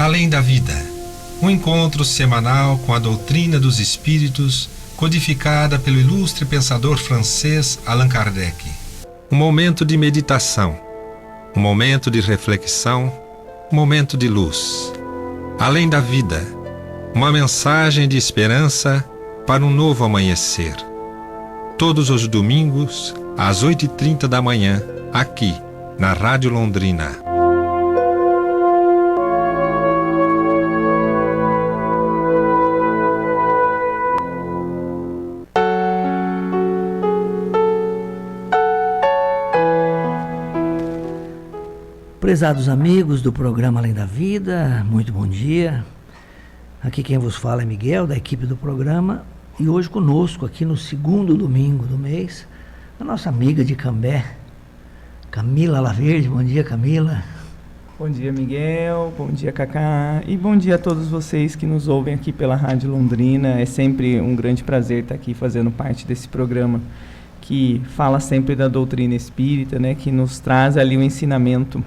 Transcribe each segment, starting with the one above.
Além da Vida, um encontro semanal com a doutrina dos espíritos, codificada pelo ilustre pensador francês Allan Kardec. Um momento de meditação, um momento de reflexão, um momento de luz. Além da Vida, uma mensagem de esperança para um novo amanhecer. Todos os domingos, às 8h30 da manhã, aqui, na Rádio Londrina. Prezados amigos do programa Além da Vida, muito bom dia. Aqui quem vos fala é Miguel, da equipe do programa, e hoje conosco, aqui no segundo domingo do mês, a nossa amiga de Cambé, Camila Laverde. Bom dia, Camila. Bom dia, Miguel, bom dia, Cacá, e bom dia a todos vocês que nos ouvem aqui pela Rádio Londrina. É sempre um grande prazer estar aqui fazendo parte desse programa que fala sempre da doutrina espírita, né, que nos traz ali o ensinamento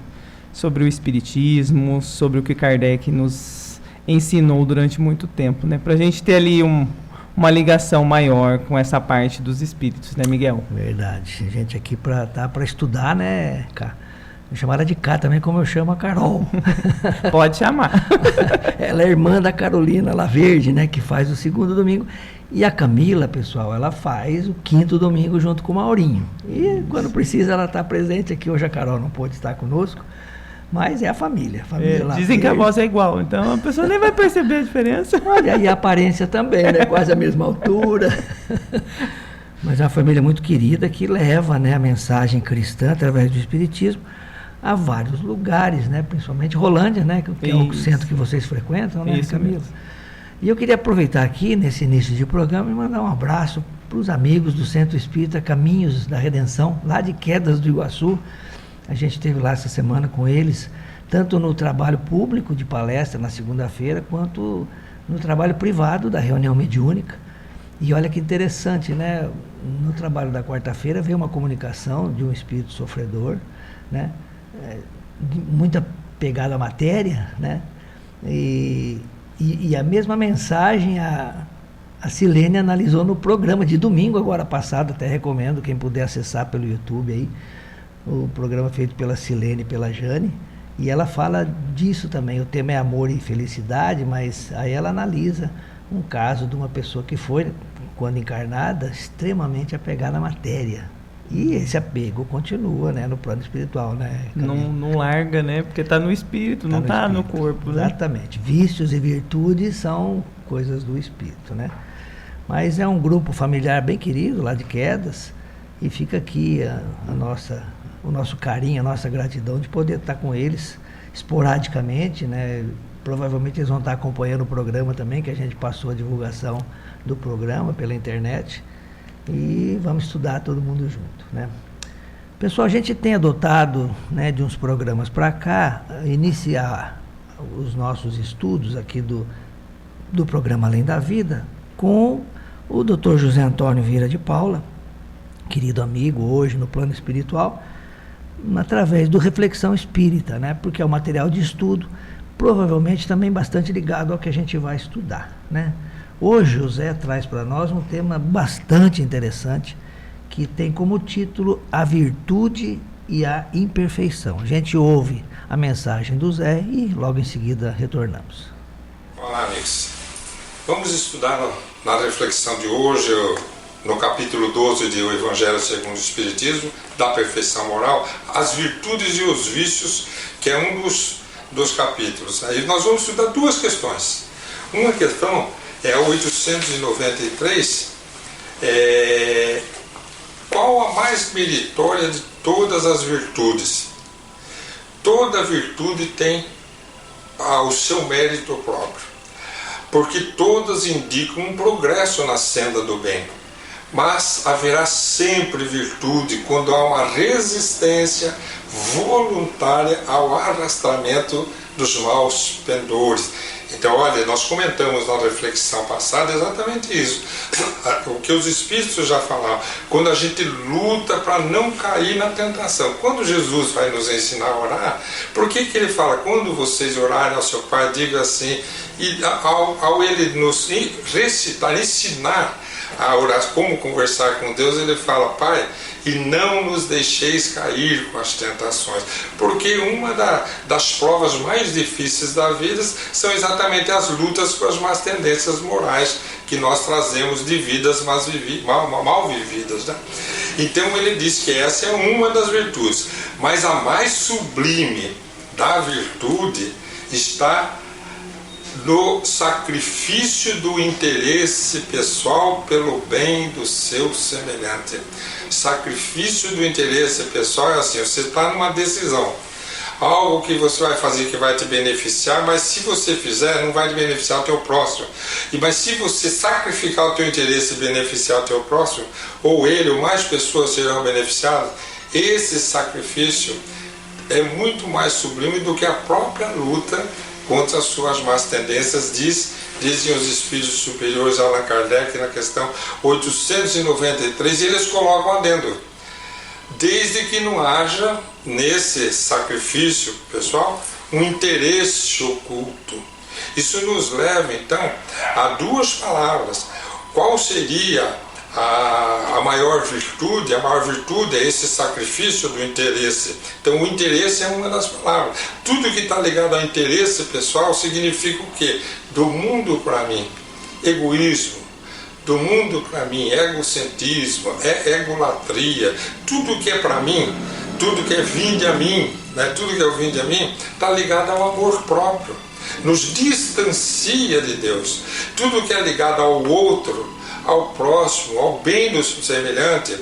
sobre o espiritismo, sobre o que Kardec nos ensinou durante muito tempo, né? Para a gente ter ali uma ligação maior com essa parte dos espíritos, né, Miguel? Verdade. A gente aqui para estudar, né, Cá? Eu chamo ela de Cá também, como eu chamo a Carol. Pode chamar. Ela é irmã da Carolina Laverde, né, que faz o segundo domingo. E a Camila, pessoal, ela faz o quinto domingo junto com o Maurinho. E quando precisa ela está presente aqui. Hoje a Carol não pôde estar conosco. Mas é a família. Dizem que a voz é igual, então a pessoa nem vai perceber a diferença. Olha, e a aparência também, né? Quase a mesma altura. Mas é uma família muito querida que leva, né, a mensagem cristã através do espiritismo a vários lugares, né? Principalmente Rolândia, né? Que é o centro que vocês frequentam, né, Camila? Mesmo. E eu queria aproveitar aqui, nesse início de programa, e mandar um abraço para os amigos do Centro Espírita Caminhos da Redenção, lá de Quedas do Iguaçu. A gente esteve lá essa semana com eles, tanto no trabalho público de palestra na segunda-feira, quanto no trabalho privado da reunião mediúnica. E olha que interessante, né? No trabalho da quarta-feira veio uma comunicação de um espírito sofredor, né? Muita pegada à matéria, né? E a mesma mensagem a Silene analisou no programa de domingo agora passado. Até recomendo quem puder acessar pelo YouTube aí, o programa feito pela Silene e pela Jane, e ela fala disso também. O tema é amor e felicidade, mas aí ela analisa um caso de uma pessoa que foi, quando encarnada, extremamente apegada à matéria. E esse apego continua, né, no plano espiritual, né? Não larga, né? Porque está no espírito, não está no corpo, né? Exatamente. Vícios e virtudes são coisas do espírito, né? Mas é um grupo familiar bem querido lá de Quedas, e fica aqui o nosso carinho, a nossa gratidão de poder estar com eles esporadicamente, né? Provavelmente eles vão estar acompanhando o programa também, que a gente passou a divulgação do programa pela internet, e vamos estudar todo mundo junto, né? Pessoal, a gente tem adotado, né, de uns programas para cá, iniciar os nossos estudos aqui do programa Além da Vida com o Dr. José Antônio Vieira de Paula, querido amigo hoje no plano espiritual, através do Reflexão Espírita, né? Porque é um material de estudo, provavelmente também bastante ligado ao que a gente vai estudar, né? Hoje José traz para nós um tema bastante interessante, que tem como título A Virtude e a Imperfeição. A gente ouve a mensagem do Zé e logo em seguida retornamos. Olá, amigos. Vamos estudar na reflexão de hoje, no capítulo 12 do Evangelho segundo o Espiritismo, da perfeição moral, as virtudes e os vícios, que é um dos capítulos. Aí nós vamos estudar duas questões. Uma questão é a 893, qual a mais meritória de todas as virtudes? Toda virtude tem o seu mérito próprio, porque todas indicam um progresso na senda do bem. Mas haverá sempre virtude quando há uma resistência voluntária ao arrastamento dos maus pendores. Então, olha, nós comentamos na reflexão passada exatamente isso. O que os Espíritos já falaram. Quando a gente luta para não cair na tentação. Quando Jesus vai nos ensinar a orar, por que ele fala? Quando vocês orarem ao seu Pai, diga assim. E ao ele nos recitar, ensinar a orar, como conversar com Deus, ele fala: Pai, e não nos deixeis cair com as tentações. Porque uma das provas mais difíceis da vida são exatamente as lutas com as más tendências morais que nós trazemos de vidas mal vividas, né? Então ele diz que essa é uma das virtudes, mas a mais sublime da virtude está no sacrifício do interesse pessoal pelo bem do seu semelhante. Sacrifício do interesse pessoal é assim: você está numa decisão, algo que você vai fazer que vai te beneficiar, mas se você fizer, não vai te beneficiar o teu próximo. Mas se você sacrificar o teu interesse e beneficiar o teu próximo, ou ele ou mais pessoas serão beneficiadas, esse sacrifício é muito mais sublime do que a própria luta contra as suas más tendências, dizem os espíritos superiores Allan Kardec na questão 893, e eles colocam adendo: desde que não haja nesse sacrifício pessoal um interesse oculto. Isso nos leva então a duas palavras. Qual seria a maior virtude? A maior virtude é esse sacrifício do interesse. Então o interesse é uma das palavras. Tudo que está ligado ao interesse pessoal significa o quê? Do mundo para mim, egoísmo. Do mundo para mim, egocentrismo, egolatria. Tudo que é para mim, tudo que é vinde a mim, né? Tudo que é o vinde a mim, está ligado ao amor próprio. Nos distancia de Deus. Tudo que é ligado ao outro, ao próximo, ao bem do semelhante,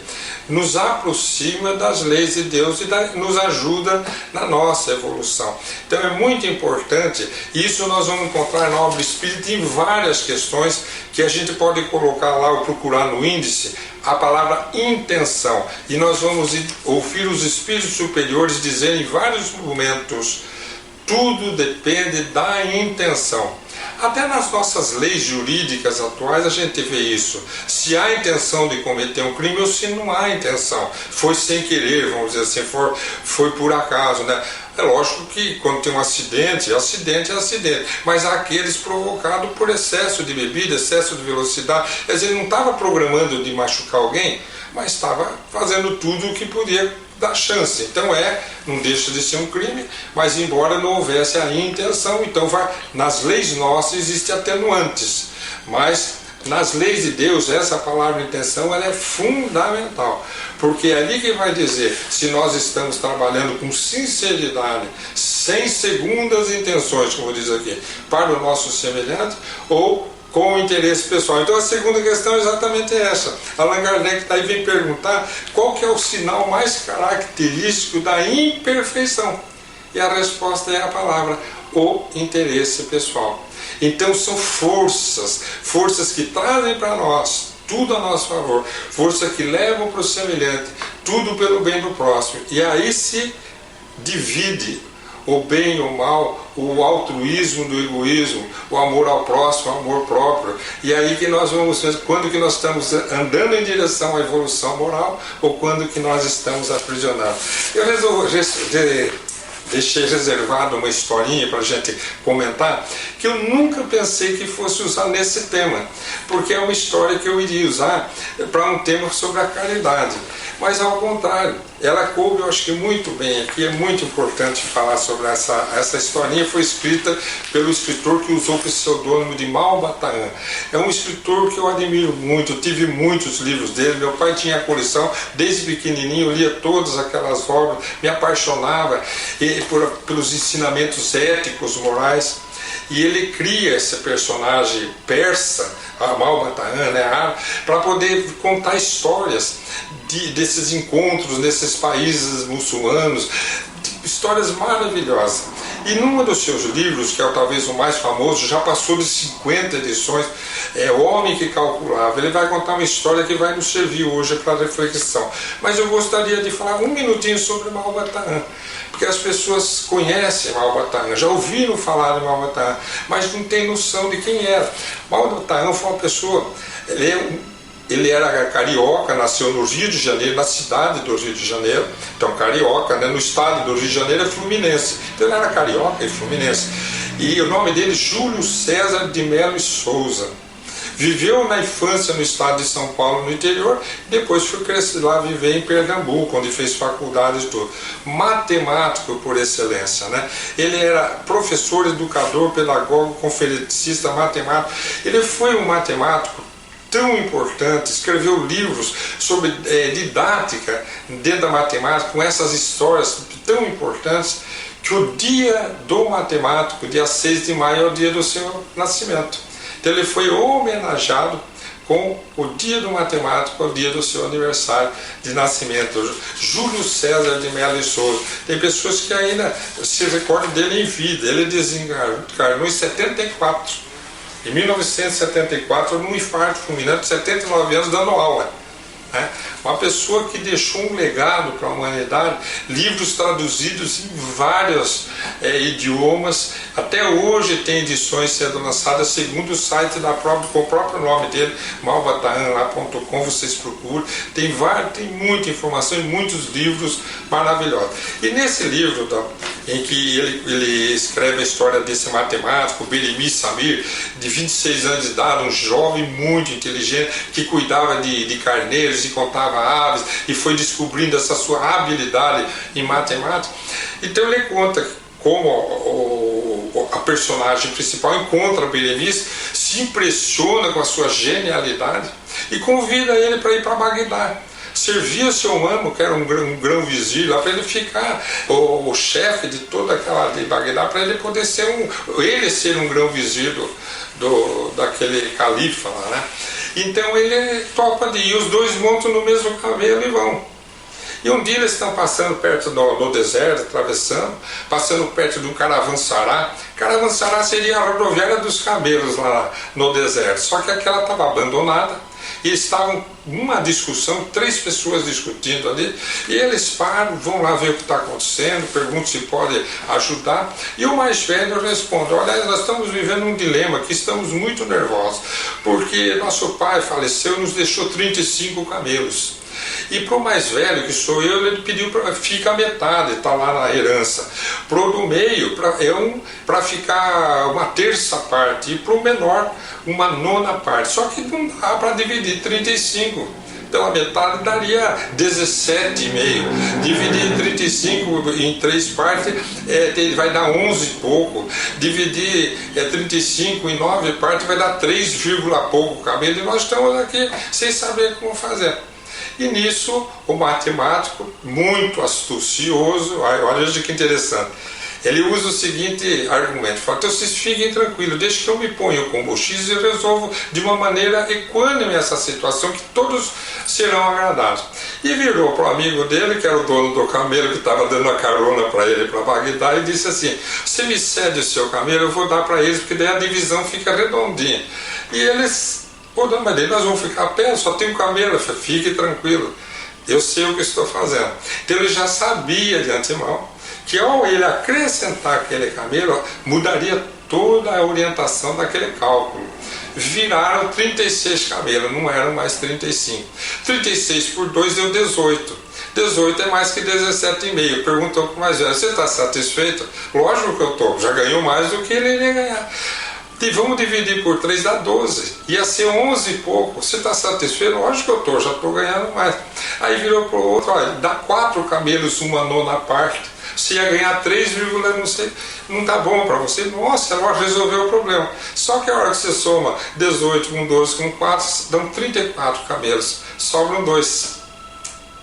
nos aproxima das leis de Deus e nos ajuda na nossa evolução. Então é muito importante, isso nós vamos encontrar na obra espírita em várias questões que a gente pode colocar lá ou procurar no índice a palavra intenção, e nós vamos ouvir os espíritos superiores dizerem em vários momentos: tudo depende da intenção. Até nas nossas leis jurídicas atuais a gente vê isso. Se há intenção de cometer um crime ou se não há intenção. Foi sem querer, vamos dizer assim, foi por acaso, né? É lógico que quando tem um acidente, acidente é acidente. Mas há aqueles provocados por excesso de bebida, excesso de velocidade. Quer dizer, ele não estava programando de machucar alguém, mas estava fazendo tudo o que podia dar chance. Então não deixa de ser um crime, mas embora não houvesse a intenção, então nas leis nossas existem atenuantes, mas nas leis de Deus essa palavra intenção ela é fundamental, porque é ali que vai dizer se nós estamos trabalhando com sinceridade, sem segundas intenções, como diz aqui, para o nosso semelhante, ou com o interesse pessoal. Então a segunda questão é exatamente essa. Allan Kardec daí vem perguntar qual que é o sinal mais característico da imperfeição. E a resposta é a palavra: o interesse pessoal. Então são forças que trazem para nós tudo a nosso favor, forças que levam para o semelhante, tudo pelo bem do próximo. E aí se divide o bem e o mal, o altruísmo do egoísmo, o amor ao próximo, o amor próprio. E aí que nós vamos ver quando que nós estamos andando em direção à evolução moral ou quando que nós estamos aprisionados. Eu deixei reservado uma historinha para a gente comentar, que eu nunca pensei que fosse usar nesse tema, porque é uma história que eu iria usar para um tema sobre a caridade. Mas ao contrário, ela coube, eu acho que muito bem aqui, é muito importante falar sobre essa historinha. Foi escrita pelo escritor que usou o pseudônimo de Malbataan. É um escritor que eu admiro muito, tive muitos livros dele, meu pai tinha a coleção, desde pequenininho eu lia todas aquelas obras, me apaixonava pelos ensinamentos éticos, morais. E ele cria esse personagem persa, a Malbataan, né, para poder contar histórias desses encontros nesses países muçulmanos, histórias maravilhosas. E num dos seus livros, que é talvez o mais famoso, já passou de 50 edições, é O Homem que Calculava. Ele vai contar uma história que vai nos servir hoje para reflexão. Mas eu gostaria de falar um minutinho sobre Malba-Tahan, porque as pessoas conhecem Malba-Tahan, já ouviram falar de Malba-Tahan, mas não têm noção de quem era. Malba-Tahan foi uma pessoa, ele era carioca, nasceu no Rio de Janeiro, na cidade do Rio de Janeiro, então carioca, né? No estado do Rio de Janeiro é fluminense, então ele era carioca e fluminense. E o nome dele é Júlio César de Melo e Souza. Viveu na infância no estado de São Paulo, no interior, depois foi crescer lá, viver em Pernambuco, onde fez faculdade e tudo. Matemático por excelência, né? Ele era professor, educador, pedagogo, conferencista, matemático. Ele foi um matemático tão importante, escreveu livros sobre didática dentro da matemática, com essas histórias tão importantes, que o dia do matemático, dia 6 de maio, é o dia do seu nascimento. Então ele foi homenageado com o dia do matemático, o dia do seu aniversário de nascimento, Júlio César de Melo e Souza. Tem pessoas que ainda se recordam dele em vida. Ele desencarnou em 74. Em 1974, num infarto fulminante, 79 anos, dando aula. Né? Uma pessoa que deixou um legado para a humanidade, livros traduzidos em vários idiomas. Até hoje tem edições sendo lançadas segundo o site com o próprio nome dele, malbatahan.com, vocês procuram. Tem muita informação e muitos livros maravilhosos. E nesse livro, em que ele escreve a história desse matemático, Beremi Samir, de 26 anos de idade, um jovem muito inteligente, que cuidava de carneiros e contava aves, e foi descobrindo essa sua habilidade em matemática. Então ele conta como a personagem principal encontra Berenice, se impressiona com a sua genialidade e convida ele para ir para Bagdá. Servia seu mano, que era um grão-vizir, lá para ele ficar o chefe de toda aquela de Bagdá, para ele poder ser um grão-vizir daquele califa lá, né? Então ele topa de ir, os dois montam no mesmo camelo e vão. E um dia eles estão passando perto do deserto, atravessando, passando perto de um caravansará. Caravansará seria a rodoviária dos camelos lá no deserto, só que aquela estava abandonada. E estavam numa discussão, 3 pessoas discutindo ali, e eles param, vão lá ver o que está acontecendo, perguntam se pode ajudar, e o mais velho responde: olha, nós estamos vivendo um dilema aqui, estamos muito nervosos, porque nosso pai faleceu e nos deixou 35 camelos. E para o mais velho, que sou eu, ele pediu para ficar metade, está lá na herança. Para o do meio, para ficar uma terça parte, e para o menor, uma nona parte. Só que não dá para dividir 35. Pela metade daria 17,5. Dividir 35 em 3 partes vai dar 11 e pouco. Dividir 35 em 9 partes vai dar 3, pouco camelo. E nós estamos aqui sem saber como fazer. E nisso, o matemático, muito astucioso, olha que interessante, ele usa o seguinte argumento: fala, então vocês fiquem tranquilos, deixa que eu me ponho como X e resolvo de uma maneira equânime essa situação, que todos serão agradados. E virou para o amigo dele, que era o dono do camelo, que estava dando a carona para ele para Bagdá, e disse assim: você me cede o seu camelo, eu vou dar para eles, porque daí a divisão fica redondinha. E eles: pô, não, mas daí nós vamos ficar a pé, só tem um camelo. Eu falei: fique tranquilo, eu sei o que estou fazendo. Então ele já sabia de antemão que ao ele acrescentar aquele camelo, mudaria toda a orientação daquele cálculo. Viraram 36 camelos, não eram mais 35. 36 por 2 deu 18. 18 é mais que 17,5. Perguntou para o mais velho: você está satisfeito? Lógico que eu estou, já ganhou mais do que ele iria ganhar. E vamos dividir por 3, dá 12. Ia ser 11 e pouco. Você está satisfeito? Lógico que eu estou, já estou ganhando mais. Aí virou para o outro: olha, dá 4 camelos, uma nona parte. Você ia ganhar 3, não sei, não está bom para você. Nossa, ela resolveu o problema. Só que a hora que você soma 18 com 12 com 4, dão 34 camelos. Sobram 2.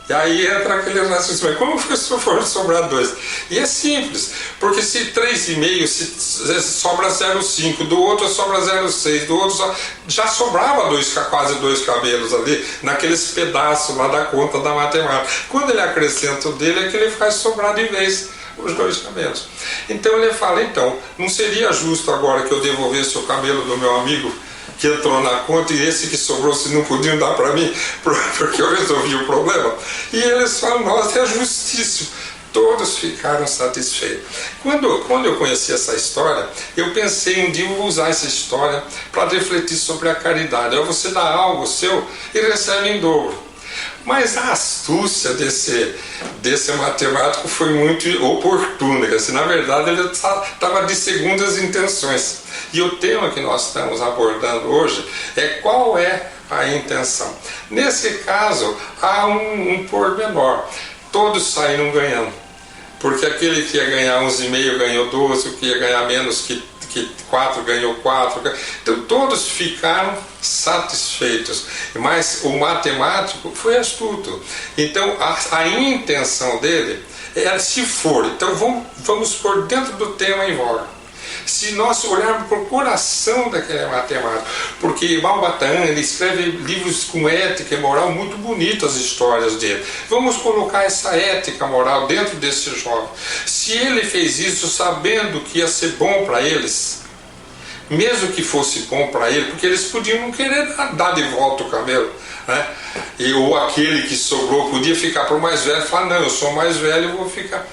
E aí entra aquele raciocínio: como que se for sobrar 2? E é simples, porque se 3,5 sobra 0,5, do outro sobra 0,6, do outro já sobrava quase 2 camelos ali, naqueles pedaços lá da conta da matemática. Quando ele acrescenta o dele, é que ele faz sobrar de vez. os 2 camelos. Então ele fala, então, não seria justo agora que eu devolvesse o camelo do meu amigo que entrou na conta e esse que sobrou se não podiam dar para mim, porque eu resolvi o problema? E eles falam, nossa, é justíssimo. Todos ficaram satisfeitos. Quando eu conheci essa história, eu pensei um dia eu vou usar essa história para refletir sobre a caridade. Você dá algo seu e recebe em dobro. Mas a astúcia desse matemático foi muito oportuna. Assim, na verdade, ele estava de segundas intenções. E o tema que nós estamos abordando hoje é qual é a intenção. Nesse caso, há um pormenor. Todos saíram ganhando. Porque aquele que ia ganhar 11,5 ganhou 12, o que ia ganhar menos que 4 ganhou 4. Então todos ficaram satisfeitos. Mas o matemático foi astuto. Então a intenção dele era, se for, então vamos pôr dentro do tema em voga. Se nós olharmos para o coração daquele matemático, porque Malbatahan, ele escreve livros com ética e moral muito bonitas, as histórias dele. Vamos colocar essa ética moral dentro desse jovem. Se ele fez isso sabendo que ia ser bom para eles, mesmo que fosse bom para ele, porque eles podiam não querer dar de volta o camelo, né? Ou aquele que sobrou podia ficar para o mais velho e falar, não, eu sou mais velho, eu vou ficar.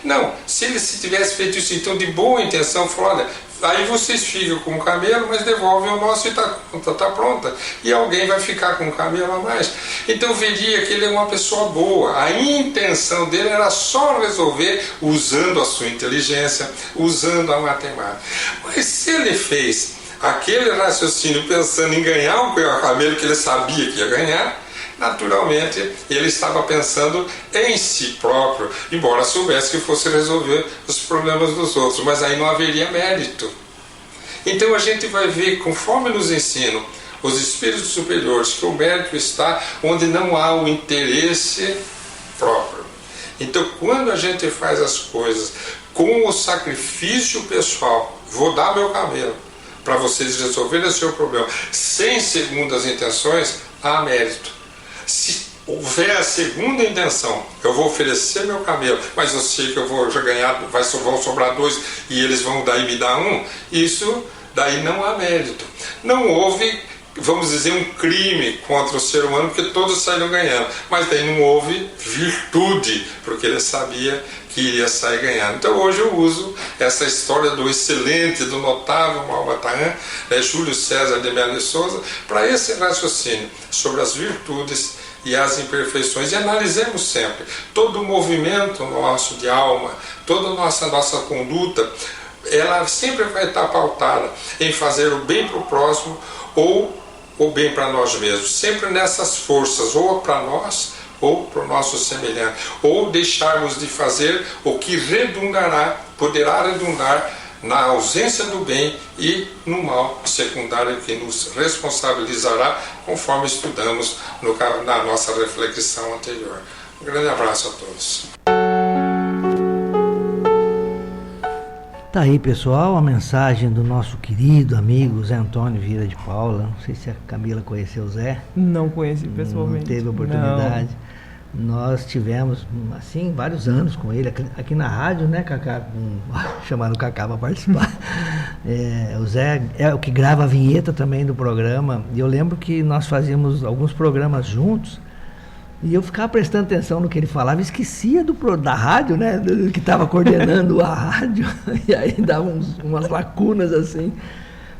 Não, se ele tivesse feito isso então de boa intenção, falou, olha, aí vocês ficam com o camelo, mas devolvem o nosso e está pronta. E alguém vai ficar com o camelo a mais. Então veria que ele é uma pessoa boa. A intenção dele era só resolver usando a sua inteligência, usando a matemática. Mas se ele fez aquele raciocínio pensando em ganhar o camelo que ele sabia que ia ganhar, naturalmente ele estava pensando em si próprio, embora soubesse que fosse resolver os problemas dos outros, mas aí não haveria mérito. Então a gente vai ver, conforme nos ensinam os espíritos superiores, que o mérito está onde não há o interesse próprio. Então quando a gente faz as coisas com o sacrifício pessoal, vou dar meu camelo para vocês resolverem o seu problema, sem segundas intenções, há mérito. Se houver a segunda intenção, eu vou oferecer meu camelo, mas eu sei que eu vou já ganhar, vão sobrar 2 e eles vão daí me dar 1, isso daí não há mérito. Não houve, vamos dizer, um crime contra o ser humano, porque todos saíram ganhando, mas daí não houve virtude, porque ele sabia que iria sair ganhando. Então hoje eu uso essa história do excelente, do notável Malbatahan, Júlio César de Melo e Souza, para esse raciocínio sobre as virtudes e as imperfeições. E analisemos sempre todo o movimento nosso de alma, toda a nossa conduta, ela sempre vai estar pautada em fazer o bem para o próximo ou o bem para nós mesmos. Sempre nessas forças, ou para nós ou para o nosso semelhante, ou deixarmos de fazer o que poderá redundar na ausência do bem e no mal secundário que nos responsabilizará, conforme estudamos na nossa reflexão anterior. Um grande abraço a todos. Tá aí, pessoal, a mensagem do nosso querido amigo Zé Antônio Vieira de Paula. Não sei se a Camila conheceu o Zé. Não conheci pessoalmente. Não teve oportunidade. Não. Nós tivemos, assim, vários anos com ele, aqui na rádio, né, Cacá? Chamaram o Cacá para participar. O Zé é o que grava a vinheta também do programa. E eu lembro que nós fazíamos alguns programas juntos. E eu ficava prestando atenção no que ele falava, esquecia da rádio, né? Que estava coordenando a rádio. E aí dava umas lacunas assim.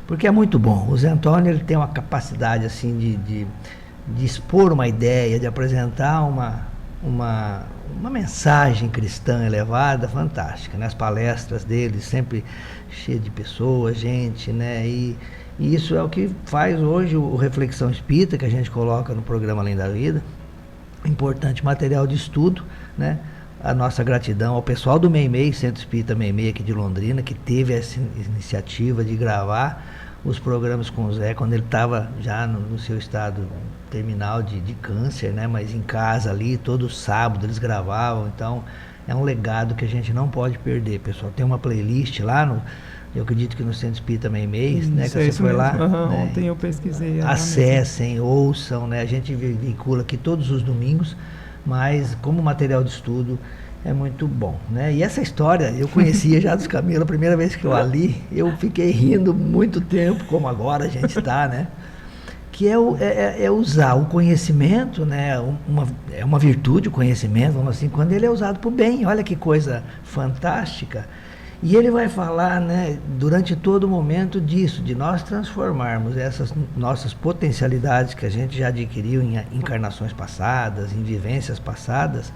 Porque é muito bom. O Zé Antônio, ele tem uma capacidade assim de expor uma ideia, de apresentar uma mensagem cristã elevada, fantástica, né? As palestras dele sempre cheias de pessoas, gente, né? E isso é o que faz hoje o Reflexão Espírita, que a gente coloca no programa Além da Vida. Importante material de estudo, né? A nossa gratidão ao pessoal do Meimei, Centro Espírita Meimei aqui de Londrina, que teve essa iniciativa de gravar os programas com o Zé, quando ele estava já no seu estado terminal de câncer, né? Mas em casa ali, todo sábado eles gravavam. Então é um legado que a gente não pode perder, pessoal. Tem uma playlist lá eu acredito que no Centro Espírita Meimei, né, que você foi lá. Né? Ontem eu pesquisei. Acessem, ouçam, né? A gente veicula aqui todos os domingos, mas como material de estudo É muito bom, né? E essa história eu conhecia já dos Camilo, a primeira vez que eu a li, eu fiquei rindo muito tempo, como agora a gente está, né? Que é usar o conhecimento, né? É uma virtude o conhecimento, vamos assim, quando ele é usado para o bem. Olha que coisa fantástica. E ele vai falar, né, durante todo o momento disso, de nós transformarmos essas nossas potencialidades que a gente já adquiriu em encarnações passadas, em vivências passadas,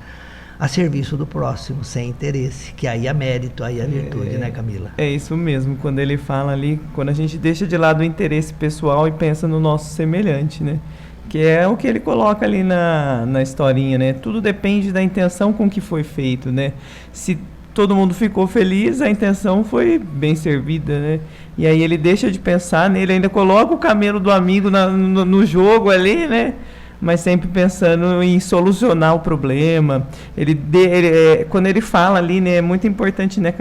a serviço do próximo, sem interesse, que aí é mérito, aí é virtude, né, Camila? É isso mesmo, quando ele fala ali, quando a gente deixa de lado o interesse pessoal e pensa no nosso semelhante, né? Que é o que ele coloca ali na historinha, né? Tudo depende da intenção com que foi feito, né? Se todo mundo ficou feliz, a intenção foi bem servida, né? E aí ele deixa de pensar nele, ainda coloca o camelo do amigo no jogo ali, né? Mas sempre pensando em solucionar o problema. Quando ele fala ali, né, é muito importante, né,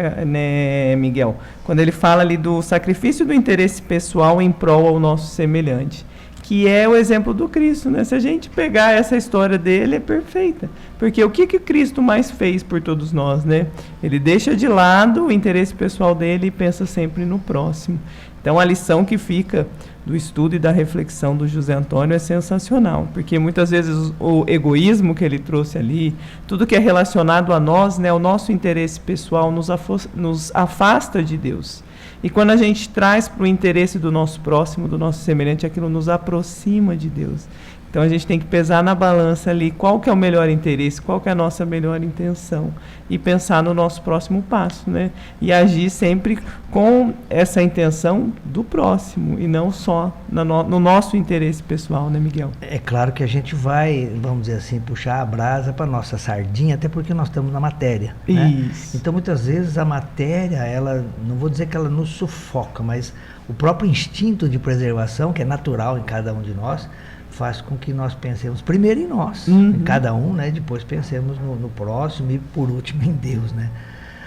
Miguel? Quando ele fala ali do sacrifício do interesse pessoal em prol ao nosso semelhante, que é o exemplo do Cristo, né? Se a gente pegar essa história dele, é perfeita. Porque o que Cristo mais fez por todos nós, né? Ele deixa de lado o interesse pessoal dele e pensa sempre no próximo. Então, a lição que fica do estudo e da reflexão do José Antônio é sensacional, porque muitas vezes o egoísmo que ele trouxe ali, tudo que é relacionado a nós, né, o nosso interesse pessoal nos afasta de Deus. E quando a gente traz para o interesse do nosso próximo, do nosso semelhante, aquilo nos aproxima de Deus. Então a gente tem que pesar na balança ali qual que é o melhor interesse, qual que é a nossa melhor intenção e pensar no nosso próximo passo, né? E agir sempre com essa intenção do próximo e não só no nosso interesse pessoal, né, Miguel? É claro que a gente vai, vamos dizer assim, puxar a brasa para nossa sardinha, até porque nós estamos na matéria, né? Isso. Então muitas vezes a matéria, ela, não vou dizer que ela nos sufoca, mas o próprio instinto de preservação, que é natural em cada um de nós, faz com que nós pensemos primeiro em nós, em cada um, né? Depois pensemos no próximo e por último em Deus, né?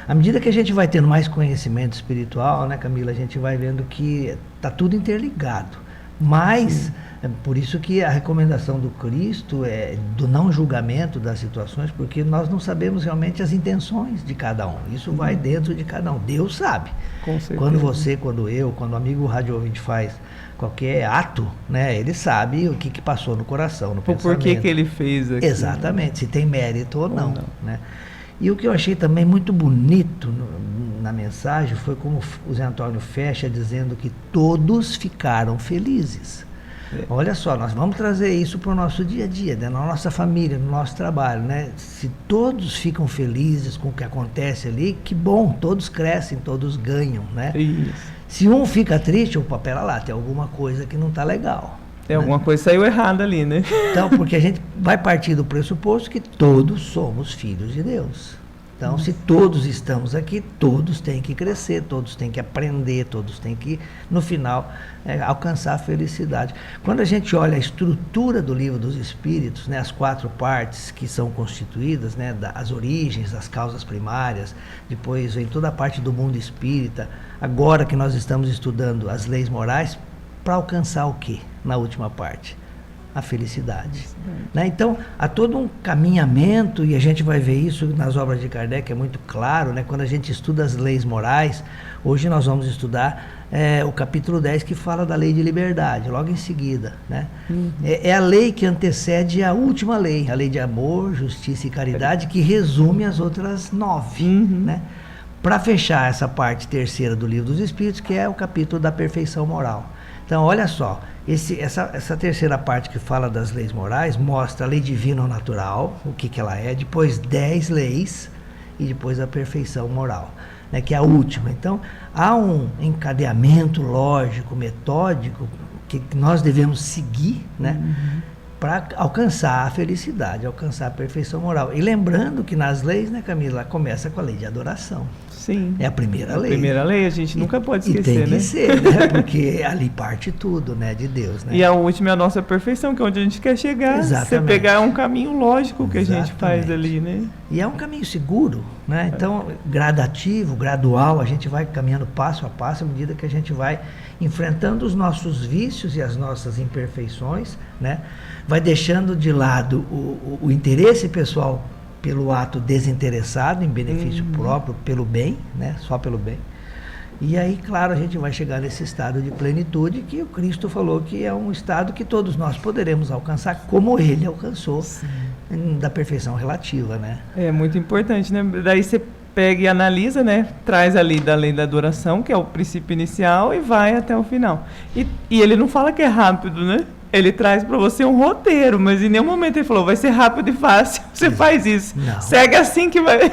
À medida que a gente vai tendo mais conhecimento espiritual, né, Camila, a gente vai vendo que está tudo interligado. Mas, é por isso que a recomendação do Cristo é do não julgamento das situações, porque nós não sabemos realmente as intenções de cada um. Isso vai dentro de cada um. Deus sabe. Com certeza. Quando você, quando eu, quando o amigo rádio ouvinte faz qualquer ato, né, ele sabe o que passou no coração, no pensamento. Por que ele fez aquilo. Exatamente, se tem mérito ou não. Né? E o que eu achei também muito bonito na mensagem foi como o Zé Antônio fecha dizendo que todos ficaram felizes. Olha só, nós vamos trazer isso para o nosso dia a dia, né? Na nossa família, no nosso trabalho, né? Se todos ficam felizes com o que acontece ali, que bom, todos crescem, todos ganham, né? Isso. Se um fica triste, opa, pera lá, tem alguma coisa que não está legal. Tem alguma coisa que saiu errada ali, né? Então, porque a gente vai partir do pressuposto que todos somos filhos de Deus. Então, se todos estamos aqui, todos têm que crescer, todos têm que aprender, todos têm que, no final, alcançar a felicidade. Quando a gente olha a estrutura do Livro dos Espíritos, né, as 4 partes que são constituídas, né, as origens, as causas primárias, depois vem toda a parte do mundo espírita, agora que nós estamos estudando as leis morais, para alcançar o quê na última parte? A felicidade. Né? Então, há todo um caminhamento, e a gente vai ver isso nas obras de Kardec, é muito claro, né? Quando a gente estuda as leis morais, hoje nós vamos estudar o capítulo 10, que fala da lei de liberdade, logo em seguida. Né? É a lei que antecede a última lei, a lei de amor, justiça e caridade, que resume as outras 9. Né? Para fechar essa parte terceira do Livro dos Espíritos, que é o capítulo da perfeição moral. Então, olha só, essa terceira parte que fala das leis morais mostra a lei divina ou natural, o que ela é, depois 10 leis e depois a perfeição moral, né, que é a última. Então, há um encadeamento lógico, metódico, que nós devemos seguir, né, para alcançar a felicidade, alcançar a perfeição moral. E lembrando que nas leis, né, Camila, começa com a lei de adoração. Sim. É a primeira lei. A primeira lei, a gente nunca pode esquecer, né? E tem que né? ser, né? Porque ali parte tudo, né? De Deus, né? E a última é a nossa perfeição, que é onde a gente quer chegar. Exatamente. Você pegar um caminho lógico que a gente faz ali, né? E é um caminho seguro, né? Então, gradativo, gradual, a gente vai caminhando passo a passo à medida que a gente vai enfrentando os nossos vícios e as nossas imperfeições, né? Vai deixando de lado o interesse pessoal pelo ato desinteressado, em benefício próprio, pelo bem, né? Só pelo bem. E aí, claro, a gente vai chegar nesse estado de plenitude que o Cristo falou que é um estado que todos nós poderemos alcançar, como ele alcançou, da perfeição relativa, né? É muito importante, né? Daí você pega e analisa, né? Traz ali da lei da adoração, que é o princípio inicial, e vai até o final. E ele não fala que é rápido, né? Ele traz para você um roteiro, mas em nenhum momento ele falou, vai ser rápido e fácil, você faz isso. Não. Segue assim que vai...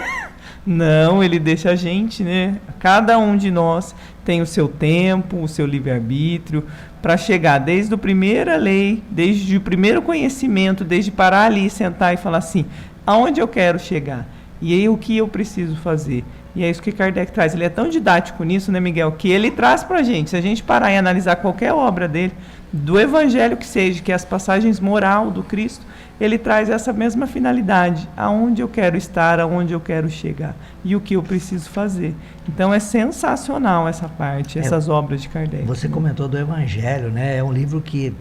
Não, ele deixa a gente, né? Cada um de nós tem o seu tempo, o seu livre-arbítrio, para chegar desde a primeira lei, desde o primeiro conhecimento, desde parar ali, sentar e falar assim, aonde eu quero chegar? E aí o que eu preciso fazer? E é isso que Kardec traz. Ele é tão didático nisso, né, Miguel? Que ele traz para a gente, se a gente parar e analisar qualquer obra dele, do Evangelho que seja, que é as passagens moral do Cristo, ele traz essa mesma finalidade, aonde eu quero estar, aonde eu quero chegar e o que eu preciso fazer. Então é sensacional essa parte, essas obras de Kardec. Você comentou do Evangelho, né? É um livro que,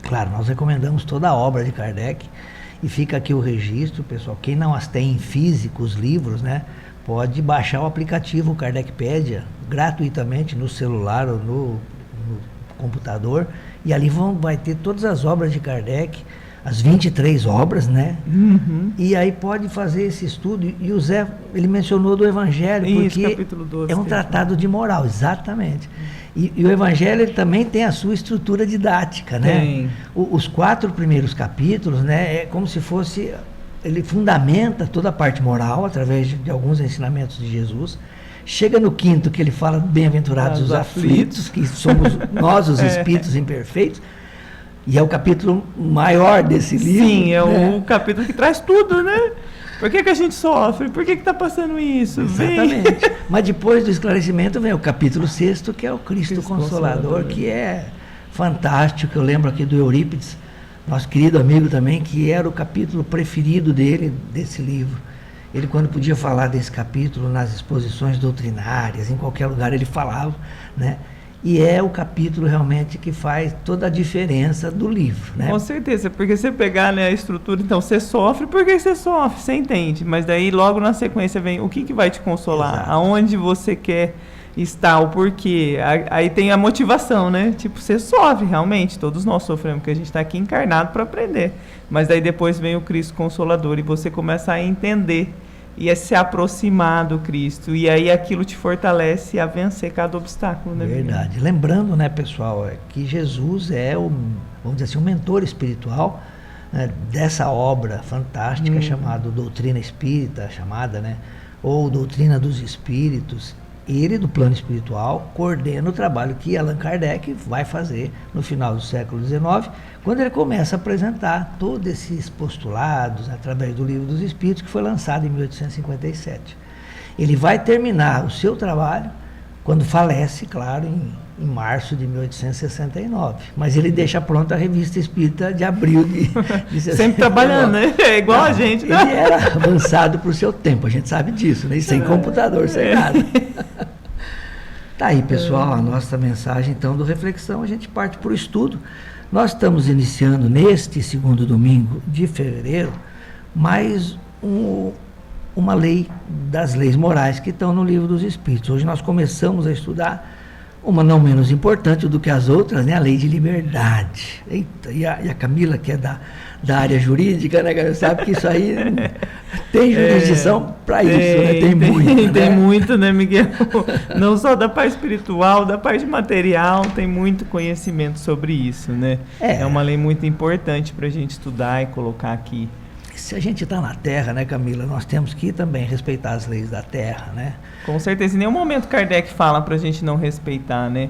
claro, nós recomendamos toda a obra de Kardec e fica aqui o registro, pessoal. Quem não as tem em físico, os livros, né? Pode baixar o aplicativo Kardecpedia gratuitamente no celular ou no computador e ali vai ter todas as obras de Kardec, as 23 obras, né? E aí pode fazer esse estudo. E o Zé, ele mencionou do Evangelho, isso, porque capítulo 12, é um tratado de moral, exatamente. E o Evangelho ele também tem a sua estrutura didática, né? Tem. Os 4 primeiros capítulos, né? É como se fosse... Ele fundamenta toda a parte moral através de alguns ensinamentos de Jesus. Chega no 5º que ele fala bem-aventurados os aflitos, que somos nós os espíritos imperfeitos. E é o capítulo maior desse livro. Sim, é o capítulo que traz tudo, né? Por que a gente sofre? Por que está passando isso? Exatamente. Mas depois do esclarecimento vem o capítulo 6º, que é o Cristo Consolador, que é fantástico. Eu lembro aqui do Eurípides, nosso querido amigo também, que era o capítulo preferido dele, desse livro. Ele, quando podia falar desse capítulo nas exposições doutrinárias, em qualquer lugar ele falava, né? E é o capítulo realmente que faz toda a diferença do livro, né? Com certeza, porque você pegar, né, a estrutura, então você sofre, por que você sofre? Você entende, mas daí logo na sequência vem o que vai te consolar, Exato. Aonde você quer estar, o porquê, aí tem a motivação, né? Tipo, você sofre realmente, todos nós sofremos, porque a gente está aqui encarnado para aprender, mas daí depois vem o Cristo Consolador e você começa a entender e a se aproximar do Cristo, e aí aquilo te fortalece a vencer cada obstáculo, né? Verdade. Lembrando, né, pessoal, que Jesus é vamos dizer assim, o mentor espiritual, né, dessa obra fantástica chamada Doutrina Espírita, chamada, né, ou Doutrina dos Espíritos. Ele, do plano espiritual, coordena o trabalho que Allan Kardec vai fazer no final do século XIX, quando ele começa a apresentar todos esses postulados através do Livro dos Espíritos, que foi lançado em 1857. Ele vai terminar o seu trabalho quando falece, claro, em março de 1869. Mas ele deixa pronta a Revista Espírita de abril de 69. Sempre trabalhando, né? É igual a gente, né? Ele era avançado para o seu tempo, a gente sabe disso, né? E sem computador, sem nada. Tá aí, pessoal, a nossa mensagem, então, do Reflexão. A gente parte para o estudo. Nós estamos iniciando, neste 2º domingo de fevereiro, mais uma lei das leis morais que estão no Livro dos Espíritos. Hoje nós começamos a estudar uma não menos importante do que as outras, né? A lei de liberdade. Eita, e a Camila, que é da área jurídica, né? Sabe que isso aí tem jurisdição para isso, né? Tem muito, tem né? muito, né, Miguel? Não só da parte espiritual, da parte material, tem muito conhecimento sobre isso, né? É uma lei muito importante para a gente estudar e colocar aqui. Se a gente está na Terra, né, Camila, nós temos que também respeitar as leis da Terra, né? Com certeza. Em nenhum momento Kardec fala para a gente não respeitar, né?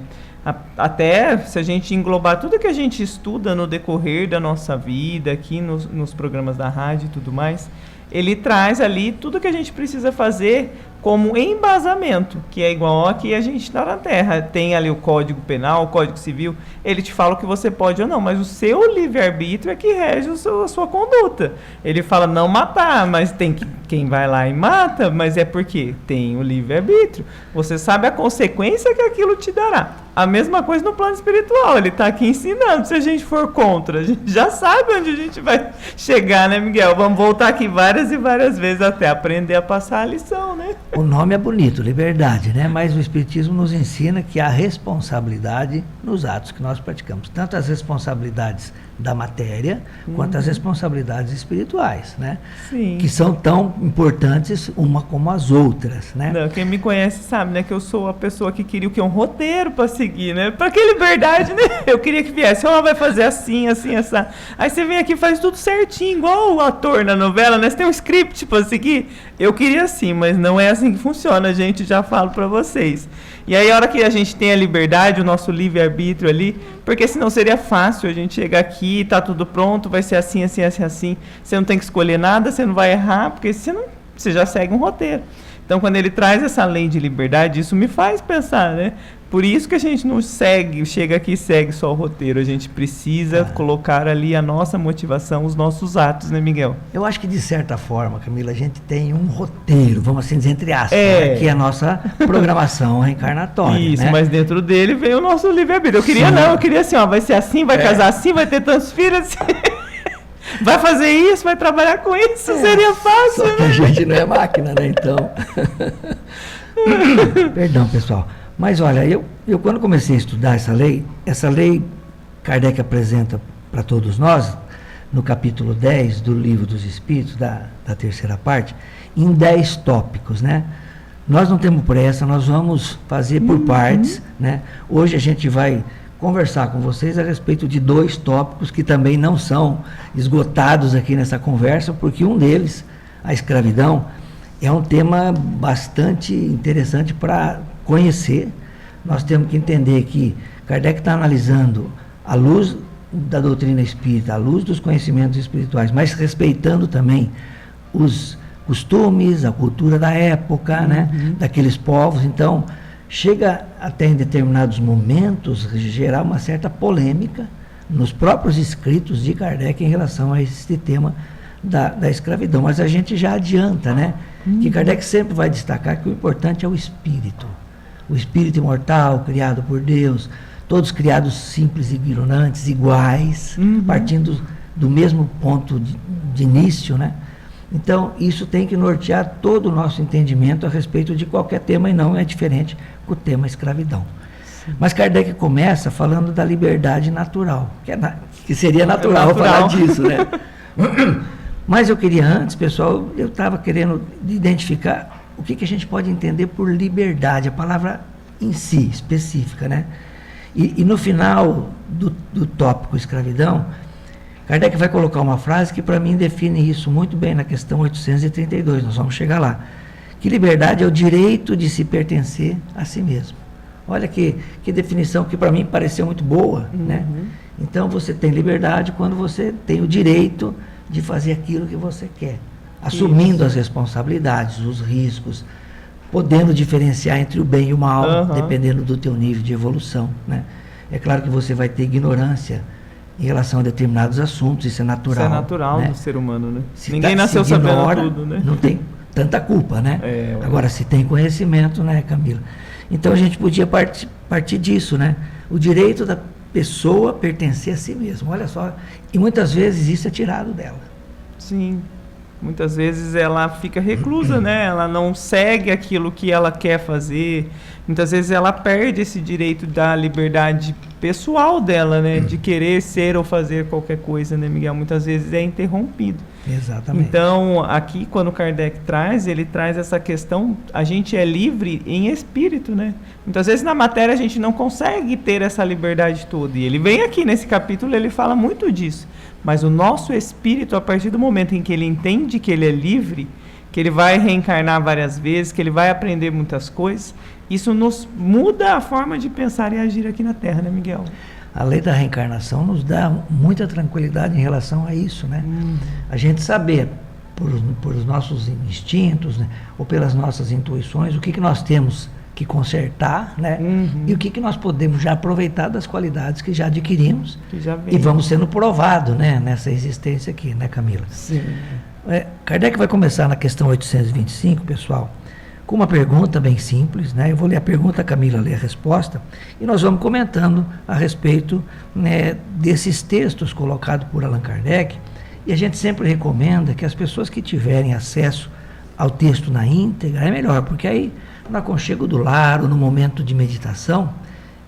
Até se a gente englobar tudo que a gente estuda no decorrer da nossa vida, aqui nos programas da rádio e tudo mais, ele traz ali tudo que a gente precisa fazer como embasamento, que é igual aqui a gente está na Terra. Tem ali o Código Penal, o Código Civil, ele te fala o que você pode ou não, mas o seu livre-arbítrio é que rege a sua conduta. Ele fala não matar, mas tem que quem vai lá e mata, mas é porque tem o livre-arbítrio. Você sabe a consequência que aquilo te dará. A mesma coisa no plano espiritual, ele está aqui ensinando. Se a gente for contra, a gente já sabe onde a gente vai chegar, né, Miguel? Vamos voltar aqui várias e várias vezes até aprender a passar a lição, né? O nome é bonito, liberdade, né? Mas o Espiritismo nos ensina que há responsabilidade nos atos que nós praticamos. Tanto as responsabilidades da matéria, quanto as responsabilidades espirituais, né? Sim. Que são tão importantes uma como as outras, né? Não, quem me conhece sabe, né, que eu sou a pessoa que queria o que? Um roteiro para seguir, né? Para que liberdade, né? Eu queria que viesse, vai fazer assim, assim, essa. Aí você vem aqui e faz tudo certinho, igual o ator na novela, né? Você tem um script para seguir. Eu queria assim, mas não é assim que funciona, gente, já falo para vocês. E aí a hora que a gente tem a liberdade, o nosso livre-arbítrio ali, porque senão seria fácil a gente chegar aqui, tá tudo pronto, vai ser assim, assim, assim, assim. Você não tem que escolher nada, você não vai errar, porque você já segue um roteiro. Então, quando ele traz essa lei de liberdade, isso me faz pensar, né? Por isso que a gente não chega aqui e segue só o roteiro. A gente precisa colocar ali a nossa motivação, os nossos atos, né, Miguel? Eu acho que, de certa forma, Camila, a gente tem um roteiro, vamos assim dizer, entre aspas, né, que é a nossa programação reencarnatória. Isso, né? Mas dentro dele vem o nosso livre-arbítrio. Eu queria assim, vai ser assim, vai casar assim, vai ter tantos filhos assim. Vai fazer isso, vai trabalhar com isso, seria fácil, só que a gente não é máquina, né, então. Perdão, pessoal. Mas olha, eu quando comecei a estudar essa lei Kardec apresenta para todos nós, no capítulo 10 do Livro dos Espíritos, da terceira parte, em 10 tópicos, né? Nós não temos pressa, nós vamos fazer por partes, né? Hoje a gente vai conversar com vocês a respeito de 2 tópicos que também não são esgotados aqui nessa conversa, porque um deles, a escravidão, é um tema bastante interessante para conhecer. Nós temos que entender que Kardec está analisando à luz da doutrina espírita, à luz dos conhecimentos espirituais, mas respeitando também os costumes, a cultura da época, né, daqueles povos. Então, chega até em determinados momentos gerar uma certa polêmica nos próprios escritos de Kardec em relação a esse tema da escravidão. Mas a gente já adianta, né, que Kardec sempre vai destacar que o importante é o espírito imortal, criado por Deus, todos criados simples e ignorantes, iguais, partindo do mesmo ponto de início, né? Então, isso tem que nortear todo o nosso entendimento a respeito de qualquer tema, e não é diferente com o tema escravidão. Mas Kardec começa falando da liberdade natural, que seria natural falar disso, né? Mas eu queria antes, pessoal, eu estava querendo identificar o que a gente pode entender por liberdade, a palavra em si, específica, né? E no final do tópico escravidão, Kardec vai colocar uma frase que para mim define isso muito bem na questão 832, nós vamos chegar lá. Que liberdade é o direito de se pertencer a si mesmo. Olha que definição que para mim pareceu muito boa, né? Então você tem liberdade quando você tem o direito de fazer aquilo que você quer, assumindo as responsabilidades, os riscos, podendo diferenciar entre o bem e o mal, dependendo do teu nível de evolução, né? É claro que você vai ter ignorância em relação a determinados assuntos, isso é natural. Isso é natural, né, do ser humano, né? Ninguém se nasceu ignora, sabendo tudo, né? Não tem tanta culpa, né? Agora, se tem conhecimento, né, Camila? Então, a gente podia partir disso, né? O direito da pessoa pertencer a si mesma, olha só. E muitas vezes isso é tirado dela. Sim. Muitas vezes ela fica reclusa, né? Ela não segue aquilo que ela quer fazer. Muitas vezes ela perde esse direito da liberdade pessoal dela, né? De querer ser ou fazer qualquer coisa, né, Miguel? Muitas vezes é interrompido. Exatamente. Então, aqui, quando Kardec ele traz essa questão, a gente é livre em espírito, né? Muitas vezes na matéria a gente não consegue ter essa liberdade toda. E ele vem aqui nesse capítulo, ele fala muito disso. Mas o nosso espírito, a partir do momento em que ele entende que ele é livre, que ele vai reencarnar várias vezes, que ele vai aprender muitas coisas, isso nos muda a forma de pensar e agir aqui na Terra, né, Miguel? A lei da reencarnação nos dá muita tranquilidade em relação a isso, né? A gente saber, por os nossos instintos, né, ou pelas nossas intuições, o que nós temos que consertar, né? E o que nós podemos já aproveitar das qualidades que já adquirimos, que já e vamos sendo provados, né, nessa existência aqui, né, Camila? Sim. Kardec vai começar na questão 825, pessoal, com uma pergunta bem simples, né? Eu vou ler a pergunta, a Camila lê a resposta, e nós vamos comentando a respeito, né, desses textos colocados por Allan Kardec, e a gente sempre recomenda que as pessoas que tiverem acesso ao texto na íntegra é melhor, porque aí no aconchego do lar ou no momento de meditação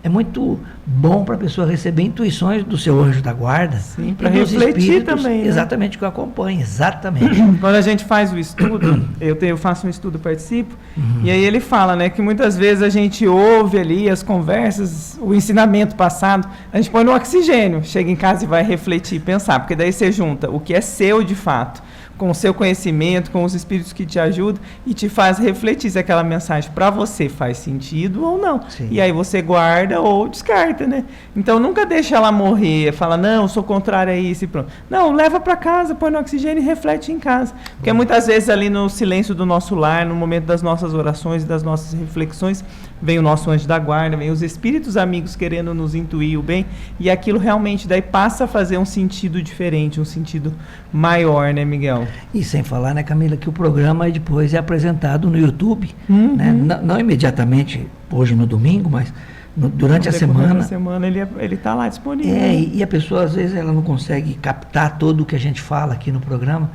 é muito bom para a pessoa receber intuições do seu anjo da guarda. Sim, para refletir também, né? Exatamente, que eu acompanho, exatamente. Quando a gente faz o estudo, eu faço um estudo, participo, e aí ele fala, né, que muitas vezes a gente ouve ali as conversas, o ensinamento passado, a gente põe no oxigênio, chega em casa e vai refletir, pensar, porque daí você junta o que é seu de fato, com o seu conhecimento, com os espíritos que te ajudam e te faz refletir se aquela mensagem para você faz sentido ou não. Sim. E aí você guarda ou descarta, né? Então nunca deixa ela morrer, fala, não, eu sou contrário a isso e pronto. Não, leva para casa, põe no oxigênio e reflete em casa. Porque muitas vezes ali no silêncio do nosso lar, no momento das nossas orações e das nossas reflexões, vem o nosso anjo da guarda, vem os espíritos amigos querendo nos intuir o bem, e aquilo realmente daí passa a fazer um sentido diferente, um sentido maior, né, Miguel? E sem falar, né, Camila, que o programa depois é apresentado no YouTube, né? Não imediatamente hoje no domingo, mas durante a semana. Na semana ele está lá disponível. E a pessoa às vezes ela não consegue captar todo o que a gente fala aqui no programa.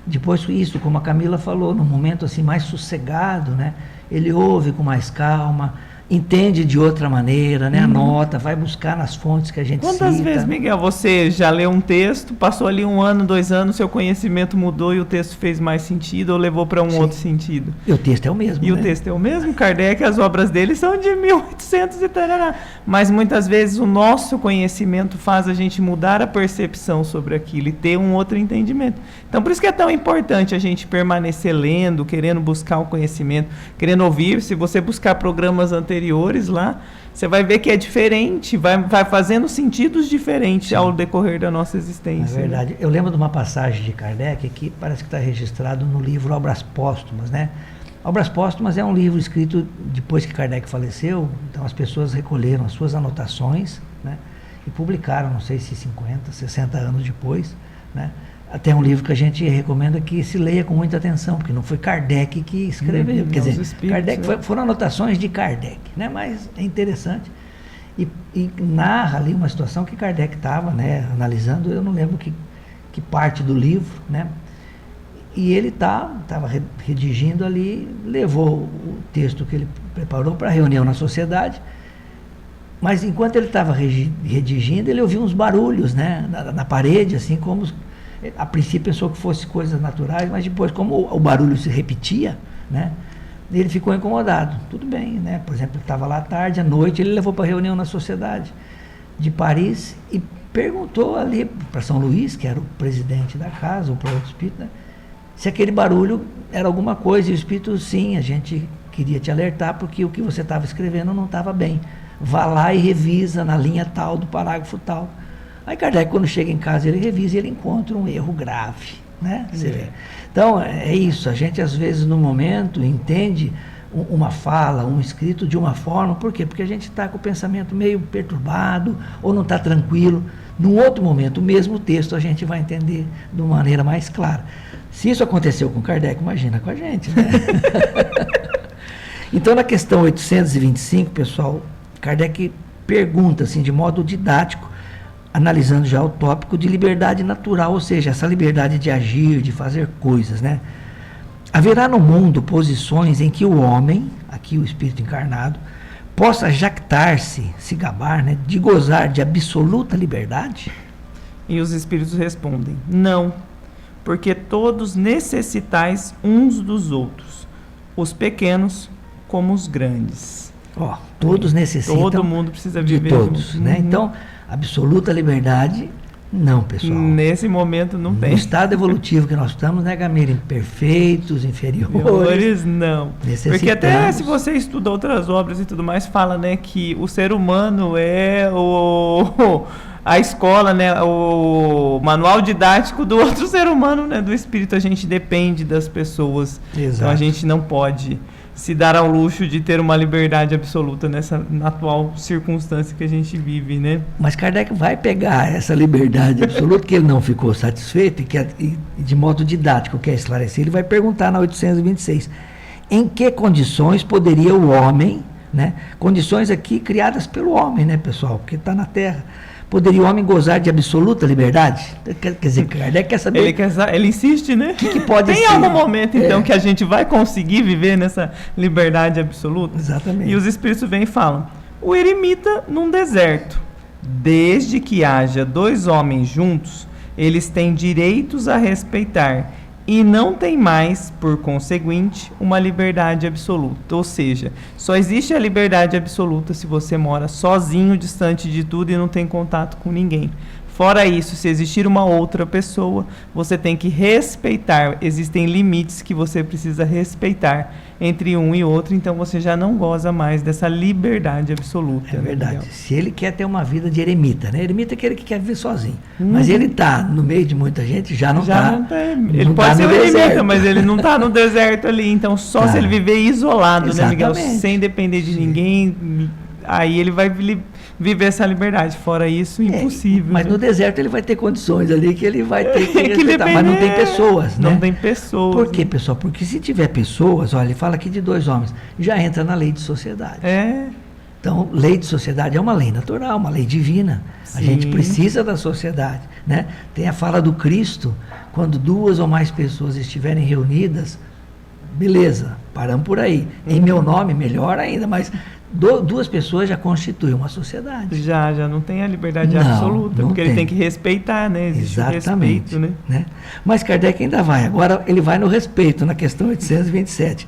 Depois isso, como a Camila falou, num momento assim mais sossegado, né? Ele ouve com mais calma, entende de outra maneira, né? Anota, vai buscar nas fontes que a gente cita. Quantas vezes, Miguel, você já leu um texto, passou ali 1 ano, 2 anos, seu conhecimento mudou e o texto fez mais sentido ou levou para um outro sentido? E o texto é o mesmo, o texto é o mesmo. Kardec, as obras dele são de 1800 e tarará. Mas muitas vezes o nosso conhecimento faz a gente mudar a percepção sobre aquilo e ter um outro entendimento. Então, por isso que é tão importante a gente permanecer lendo, querendo buscar o conhecimento, querendo ouvir. Se você buscar programas anteriores lá, você vai ver que é diferente, vai fazendo sentidos diferentes ao decorrer da nossa existência. É verdade. Eu lembro de uma passagem de Kardec que parece que está registrado no livro Obras Póstumas, né? Obras Póstumas é um livro escrito depois que Kardec faleceu, então as pessoas recolheram as suas anotações, né? E publicaram, não sei se 50, 60 anos depois, né? Até um livro que a gente recomenda que se leia com muita atenção, porque não foi Kardec que escreveu. Quer dizer, Kardec foram anotações de Kardec, né? Mas é interessante. E narra ali uma situação que Kardec estava, né, analisando, eu não lembro que parte do livro, né? E ele estava redigindo ali, levou o texto que ele preparou para a reunião na sociedade, mas enquanto ele estava redigindo, ele ouviu uns barulhos, né, na parede, assim como... A princípio pensou que fosse coisas naturais, mas depois, como o barulho se repetia, né, ele ficou incomodado. Tudo bem, né? Por exemplo, ele estava lá à tarde, à noite, ele levou para a reunião na Sociedade de Paris e perguntou ali para São Luís, que era o presidente da casa, o próprio espírito, né, se aquele barulho era alguma coisa. E o espírito, sim, a gente queria te alertar porque o que você estava escrevendo não estava bem. Vá lá e revisa na linha tal do parágrafo tal. Aí Kardec, quando chega em casa, ele revisa e ele encontra um erro grave, né? Você vê. Então, é isso. A gente, às vezes, no momento, entende uma fala, um escrito de uma forma. Por quê? Porque a gente está com o pensamento meio perturbado ou não está tranquilo. Num outro momento, o mesmo texto a gente vai entender de uma maneira mais clara. Se isso aconteceu com Kardec, imagina com a gente, né? Então, na questão 825, pessoal, Kardec pergunta, assim, de modo didático, analisando já o tópico de liberdade natural, ou seja, essa liberdade de agir, de fazer coisas, né? Haverá no mundo posições em que o homem, aqui o espírito encarnado, possa jactar-se, se gabar, né, de gozar de absoluta liberdade? E os espíritos respondem, não, porque todos necessitais uns dos outros, os pequenos como os grandes. Todos necessitam. Todo mundo precisa viver de todos, né? Então, absoluta liberdade, não, pessoal. Nesse momento não tem. No estado evolutivo que nós estamos, né, Gamira? Imperfeitos, inferiores. Não. Porque até se você estuda outras obras e tudo mais, fala, né, que o ser humano é a escola, né, o manual didático do outro ser humano, né, do espírito. A gente depende das pessoas. Exato. Então a gente não pode se dar ao luxo de ter uma liberdade absoluta na atual circunstância que a gente vive, né? Mas Kardec vai pegar essa liberdade absoluta, que ele não ficou satisfeito e de modo didático quer esclarecer, ele vai perguntar na 826, em que condições poderia o homem, né, condições aqui criadas pelo homem, né, pessoal, que está na Terra, poderia o homem gozar de absoluta liberdade? Quer dizer, Kardec quer saber... Ele insiste, né? O que pode Tem ser? algum momento, então, que a gente vai conseguir viver nessa liberdade absoluta? Exatamente. E os espíritos vêm e falam, o eremita num deserto, desde que haja 2 homens juntos, eles têm direitos a respeitar e não tem mais, por conseguinte, uma liberdade absoluta. Ou seja, só existe a liberdade absoluta se você mora sozinho, distante de tudo e não tem contato com ninguém. Fora isso, se existir uma outra pessoa, você tem que respeitar. Existem limites que você precisa respeitar entre um e outro, então você já não goza mais dessa liberdade absoluta. É verdade. Miguel? Se ele quer ter uma vida de eremita, né? Eremita é aquele que quer viver sozinho. Mas ele está no meio de muita gente, já não está. Ele pode ser um eremita, mas ele não está no deserto ali. Então, só se ele viver isolado, Exatamente. né, Miguel? Sem depender de ninguém, aí ele vai viver essa liberdade. Fora isso, impossível. Mas né? no deserto ele vai ter condições ali que ele vai ter que Tem que respeitar. Mas não tem pessoas, né? Não tem pessoas. Por quê, pessoal? Porque se tiver pessoas, olha, ele fala aqui de 2 homens, já entra na lei de sociedade. Então, lei de sociedade é uma lei natural, uma lei divina. Sim. A gente precisa da sociedade, né? Tem a fala do Cristo, quando 2 ou mais pessoas estiverem reunidas, beleza, paramos por aí. Em meu nome, melhor ainda, mas 2 pessoas já constituem uma sociedade. Já não tem a liberdade Não, absoluta, não porque tem. ele tem que respeitar, né? Existe Exatamente. o respeito, né? Mas Kardec ainda vai. Agora ele vai no respeito, na questão 827.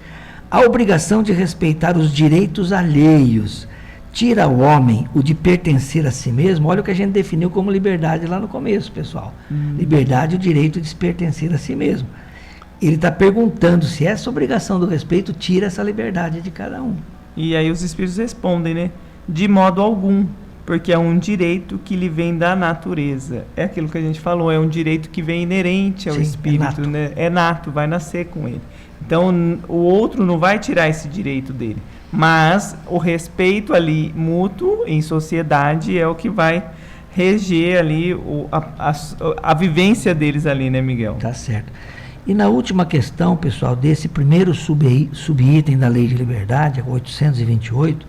A obrigação de respeitar os direitos alheios tira ao homem o de pertencer a si mesmo. Olha o que a gente definiu como liberdade lá no começo, pessoal. Liberdade, o direito de se pertencer a si mesmo. Ele está perguntando se essa obrigação do respeito tira essa liberdade de cada um. E aí os espíritos respondem, né? De modo algum, porque é um direito que lhe vem da natureza. É aquilo que a gente falou, é um direito que vem inerente ao espírito, nato. né? É nato, vai nascer com ele. Então, o outro não vai tirar esse direito dele. Mas o respeito ali mútuo em sociedade é o que vai reger ali a vivência deles ali, né, Miguel? Tá certo. E na última questão, pessoal, desse primeiro subitem da Lei de Liberdade, 828,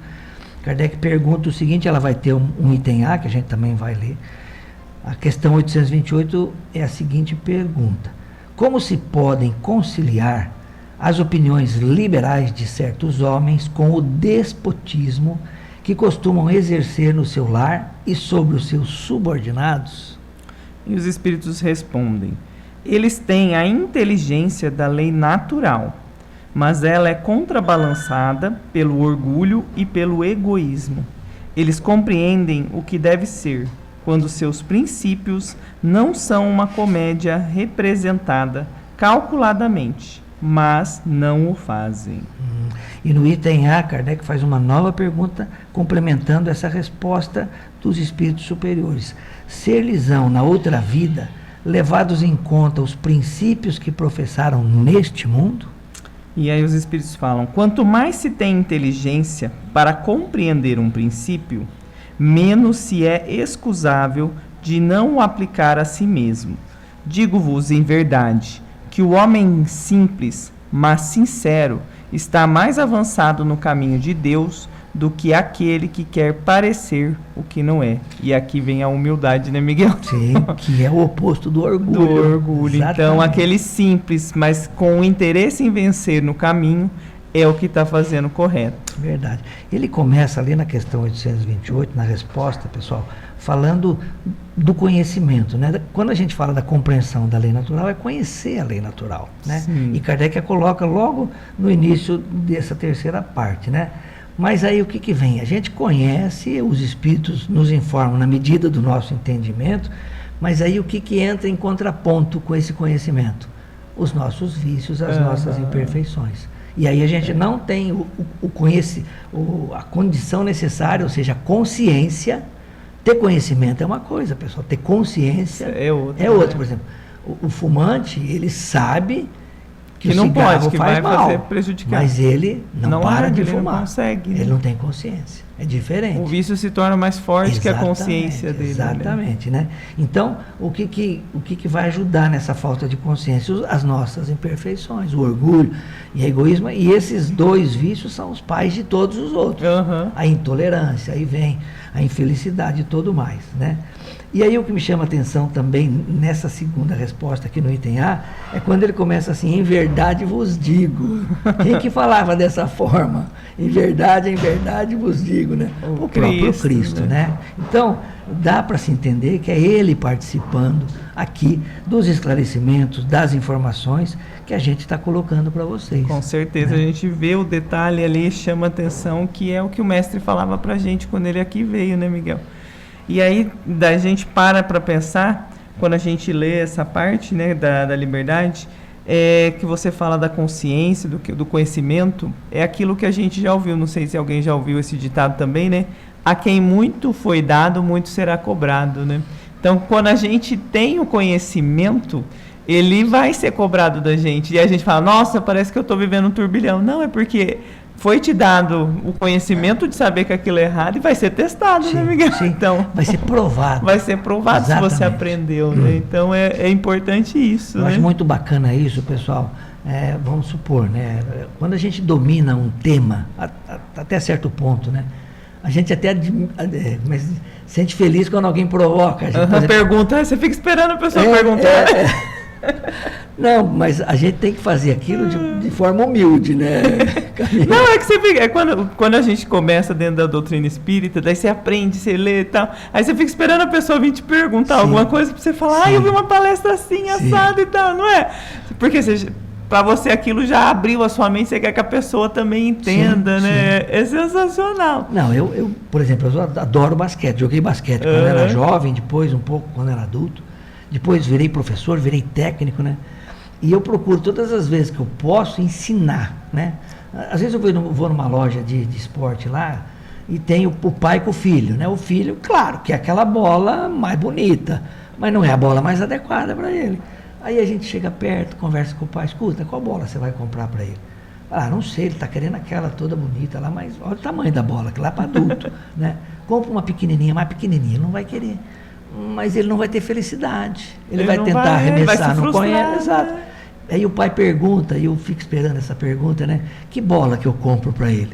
Kardec pergunta o seguinte, ela vai ter um item A, que a gente também vai ler. A questão 828 é a seguinte pergunta: como se podem conciliar as opiniões liberais de certos homens com o despotismo que costumam exercer no seu lar e sobre os seus subordinados? E os espíritos respondem: eles têm a inteligência da lei natural, mas ela é contrabalançada pelo orgulho e pelo egoísmo. Eles compreendem o que deve ser, quando seus princípios não são uma comédia representada calculadamente, mas não o fazem. E no item A, Kardec faz uma nova pergunta, complementando essa resposta dos espíritos superiores. Ser-lhes-ão na outra vida levados em conta os princípios que professaram neste mundo? E aí os espíritos falam: quanto mais se tem inteligência para compreender um princípio, menos se é excusável de não o aplicar a si mesmo. Digo-vos em verdade que o homem simples, mas sincero, está mais avançado no caminho de Deus do que aquele que quer parecer o que não é. E aqui vem a humildade, né, Miguel? Sim, que é o oposto do orgulho. Do orgulho. Exatamente. Então, aquele simples, mas com o interesse em vencer no caminho, é o que está fazendo correto. Verdade. Ele começa ali na questão 828, na resposta, pessoal, falando do conhecimento, né? Quando a gente fala da compreensão da lei natural, é conhecer a lei natural, né? Sim. E Kardec a coloca logo no início dessa terceira parte, né? Mas aí o que vem? A gente conhece, os espíritos nos informam na medida do nosso entendimento, mas aí o que entra em contraponto com esse conhecimento? Os nossos vícios, as nossas imperfeições. E aí a gente não tem a condição necessária, ou seja, a consciência. Ter conhecimento é uma coisa, pessoal. Ter consciência é outra. É outra. Por exemplo, o fumante, ele sabe que não pode, que faz vai mal, fazer prejudicar. mas ele não para de ele fumar. não consegue, né? Ele não tem consciência. É diferente. O vício se torna mais forte que a Exatamente, consciência dele. Exatamente, né? Então, o que vai ajudar nessa falta de consciência? As nossas imperfeições, o orgulho e o egoísmo. E esses dois vícios são os pais de todos os outros. Uhum. A intolerância, aí vem a infelicidade e tudo mais, né? E aí o que me chama a atenção também nessa segunda resposta aqui no item A é quando ele começa assim, em verdade vos digo. Quem que falava dessa forma? Em verdade vos digo, né? O próprio Cristo, né? Então, dá para se entender que é ele participando aqui dos esclarecimentos, das informações que a gente está colocando para vocês. Com certeza, né? A gente vê o detalhe ali, chama atenção, que é o que o mestre falava para a gente quando ele aqui veio, né, Miguel? E aí, a gente para pensar, quando a gente lê essa parte, né, da liberdade, que você fala da consciência, do conhecimento, é aquilo que a gente já ouviu, não sei se alguém já ouviu esse ditado também, né? A quem muito foi dado, muito será cobrado, né? Então, quando a gente tem o conhecimento, ele vai ser cobrado da gente. E a gente fala, nossa, parece que eu estou vivendo um turbilhão. Não, é porque foi te dado o conhecimento de saber que aquilo é errado e vai ser testado, Sim, né, Miguel? sim. Então, vai ser provado. Vai ser provado. Exatamente. Se você aprendeu, né? Então, é importante isso, Eu né? acho muito bacana isso, pessoal. Vamos supor, né? Quando a gente domina um tema, até certo ponto, né? A gente até mas sente feliz quando alguém provoca. A gente pergunta, você fica esperando a pessoa perguntar. Não, mas a gente tem que fazer aquilo de forma humilde, né? Não, é que você fica, quando a gente começa dentro da doutrina espírita, daí você aprende, você lê e tal, aí você fica esperando a pessoa vir te perguntar alguma coisa pra você falar, eu vi uma palestra assim, assada e tal, não é? Porque para você aquilo já abriu a sua mente, você quer que a pessoa também entenda, né? Sim. É sensacional. Não, eu, por exemplo, eu adoro basquete, joguei basquete quando era jovem, depois um pouco quando era adulto, depois virei professor, virei técnico, né? E eu procuro todas as vezes que eu posso ensinar, né? Às vezes eu vou numa loja de esporte lá e tem o pai com o filho, né? O filho, claro, que é aquela bola mais bonita, mas não é a bola mais adequada para ele. Aí a gente chega perto, conversa com o pai, escuta, qual bola você vai comprar para ele? Ah, não sei, ele está querendo aquela toda bonita lá, mas olha o tamanho da bola, que lá é para adulto, né? Compra uma pequenininha, mais pequenininha, ele não vai querer. Mas ele não vai ter felicidade. Ele vai tentar arremessar, não conhece. Exato. Aí o pai pergunta, e eu fico esperando essa pergunta, né? Que bola que eu compro para ele?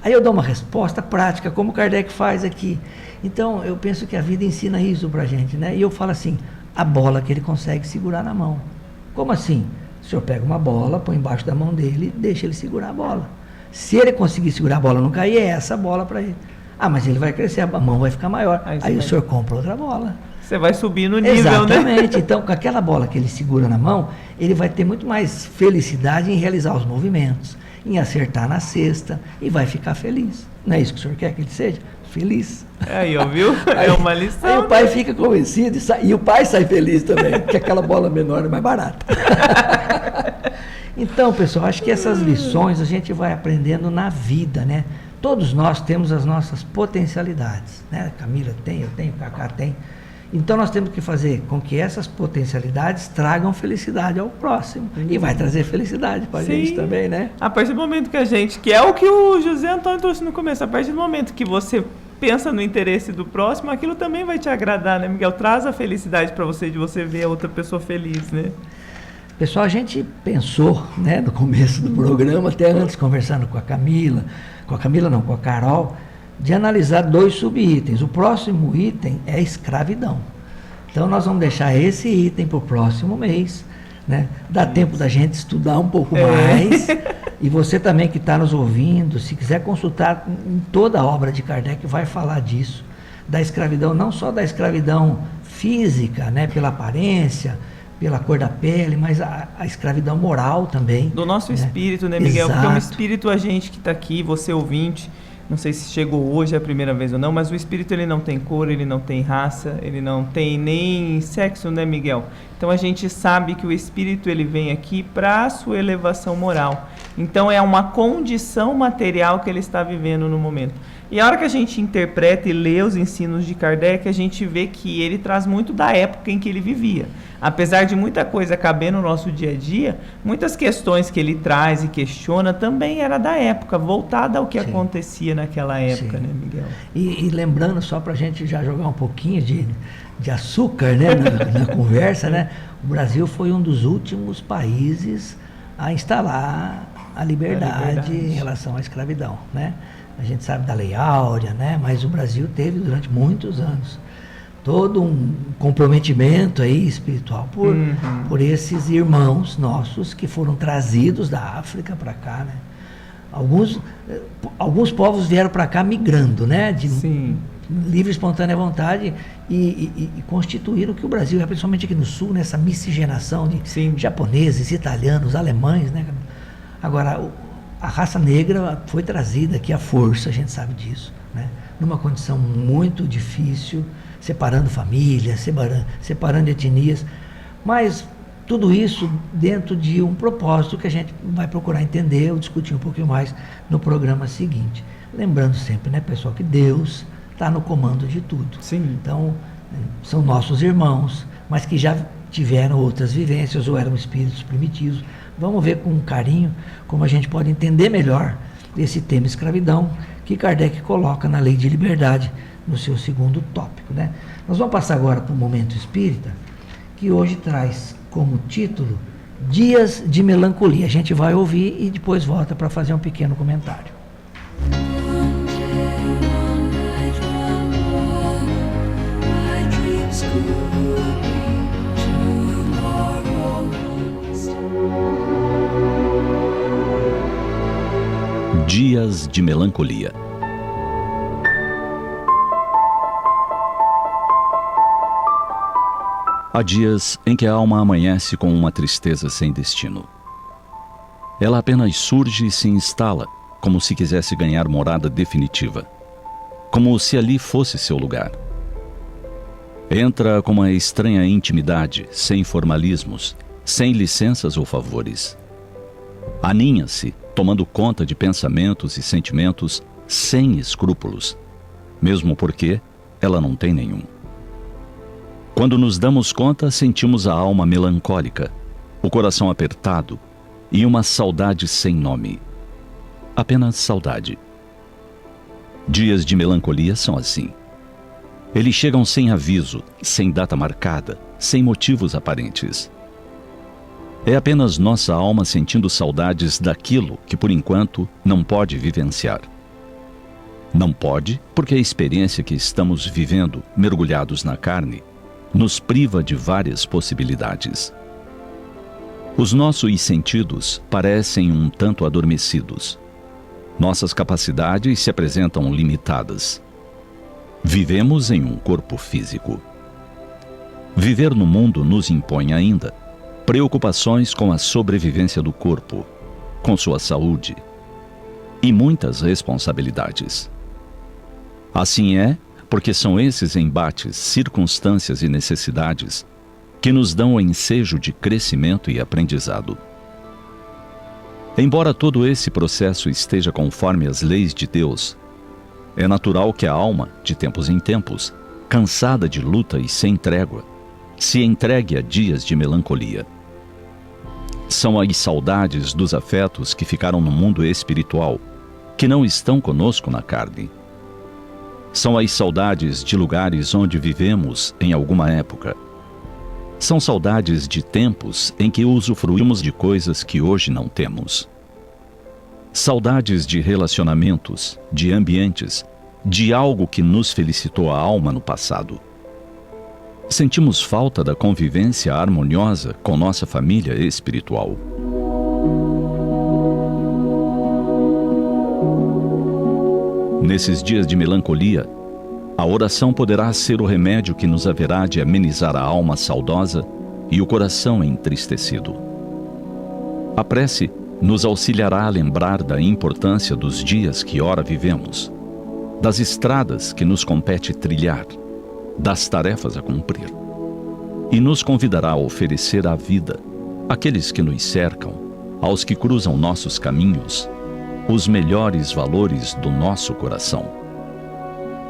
Aí eu dou uma resposta prática, como Kardec faz aqui. Então, eu penso que a vida ensina isso para a gente, né? E eu falo assim, a bola que ele consegue segurar na mão. Como assim? O senhor pega uma bola, põe embaixo da mão dele e deixa ele segurar a bola. Se ele conseguir segurar a bola não cair, é essa bola para ele. Ah, mas ele vai crescer, a mão vai ficar maior. Aí o senhor compra outra bola. Você vai subir no nível, Exatamente. né? Então, com aquela bola que ele segura na mão, ele vai ter muito mais felicidade em realizar os movimentos, em acertar na cesta e vai ficar feliz. Não é isso que o senhor quer que ele seja? Feliz. Aí, ó, viu? É uma lição. Aí o pai fica convencido e o pai sai feliz também, porque aquela bola menor é mais barata. Então, pessoal, acho que essas lições a gente vai aprendendo na vida, né? Todos nós temos as nossas potencialidades, né? A Camila tem, eu tenho, o Cacá tem. Então nós temos que fazer com que essas potencialidades tragam felicidade ao próximo. E vai trazer felicidade para a gente também, né? A partir do momento que a gente, que é o que o José Antônio trouxe no começo, a partir do momento que você pensa no interesse do próximo, aquilo também vai te agradar, né, Miguel? Traz a felicidade para você, de você ver a outra pessoa feliz, né? Pessoal, a gente pensou, né, no começo do programa, até antes, conversando com a Carol, de analisar 2 subitens. O próximo item é escravidão. Então, nós vamos deixar esse item para o próximo mês, né? Dá tempo da gente estudar um pouco mais. E você também que está nos ouvindo, se quiser consultar em toda a obra de Kardec, vai falar disso, da escravidão, não só da escravidão física, né, pela aparência, pela cor da pele, mas a escravidão moral também. Do nosso espírito, né, Miguel? Exato. Porque o espírito, a gente que está aqui, você ouvinte, não sei se chegou hoje a primeira vez ou não, mas o espírito ele não tem cor, ele não tem raça, ele não tem nem sexo, né, Miguel? Então a gente sabe que o espírito ele vem aqui para a sua elevação moral. Então é uma condição material que ele está vivendo no momento. E a hora que a gente interpreta e lê os ensinos de Kardec, a gente vê que ele traz muito da época em que ele vivia. Apesar de muita coisa caber no nosso dia a dia, muitas questões que ele traz e questiona também era da época, voltada ao que acontecia naquela época, né, Miguel? E lembrando, só para a gente já jogar um pouquinho de açúcar, né, na conversa, né? O Brasil foi um dos últimos países a instalar a liberdade em relação à escravidão, né? A gente sabe da Lei Áurea, né? Mas o Brasil teve durante muitos anos todo um comprometimento aí espiritual por esses irmãos nossos que foram trazidos da África para cá, né? Alguns povos vieram para cá migrando, né? De livre e espontânea vontade e constituíram que o Brasil é, principalmente aqui no sul, nessa miscigenação de japoneses, italianos, alemães, né? Agora, a raça negra foi trazida aqui à força, a gente sabe disso, né? Numa condição muito difícil, separando famílias, separando etnias, mas tudo isso dentro de um propósito que a gente vai procurar entender ou discutir um pouquinho mais no programa seguinte. Lembrando sempre, né, pessoal, que Deus está no comando de tudo. Então, são nossos irmãos, mas que já tiveram outras vivências ou eram espíritos primitivos. Vamos ver com carinho como a gente pode entender melhor esse tema escravidão que Kardec coloca na Lei de Liberdade no seu segundo tópico, né? Nós vamos passar agora para o Momento Espírita, que hoje traz como título Dias de Melancolia. A gente vai ouvir e depois volta para fazer um pequeno comentário. Dias de Melancolia. Há dias em que a alma amanhece com uma tristeza sem destino. Ela apenas surge e se instala, como se quisesse ganhar morada definitiva, como se ali fosse seu lugar. Entra com uma estranha intimidade, sem formalismos, sem licenças ou favores. Aninha-se, tomando conta de pensamentos e sentimentos sem escrúpulos, mesmo porque ela não tem nenhum. Quando nos damos conta, sentimos a alma melancólica, o coração apertado e uma saudade sem nome. Apenas saudade. Dias de melancolia são assim. Eles chegam sem aviso, sem data marcada, sem motivos aparentes. É apenas nossa alma sentindo saudades daquilo que, por enquanto, não pode vivenciar. Não pode, porque a experiência que estamos vivendo, mergulhados na carne, nos priva de várias possibilidades. Os nossos sentidos parecem um tanto adormecidos. Nossas capacidades se apresentam limitadas. Vivemos em um corpo físico. Viver no mundo nos impõe ainda preocupações com a sobrevivência do corpo, com sua saúde e muitas responsabilidades. Assim é, porque são esses embates, circunstâncias e necessidades que nos dão o ensejo de crescimento e aprendizado. Embora todo esse processo esteja conforme as leis de Deus, é natural que a alma, de tempos em tempos, cansada de luta e sem trégua, se entregue a dias de melancolia. São as saudades dos afetos que ficaram no mundo espiritual, que não estão conosco na carne. São as saudades de lugares onde vivemos em alguma época. São saudades de tempos em que usufruímos de coisas que hoje não temos. Saudades de relacionamentos, de ambientes, de algo que nos felicitou a alma no passado. Sentimos falta da convivência harmoniosa com nossa família espiritual. Nesses dias de melancolia, a oração poderá ser o remédio que nos haverá de amenizar a alma saudosa e o coração entristecido. A prece nos auxiliará a lembrar da importância dos dias que ora vivemos, das estradas que nos compete trilhar, das tarefas a cumprir. e nos convidará a oferecer a vida àqueles que nos cercam, aos que cruzam nossos caminhos, os melhores valores do nosso coração.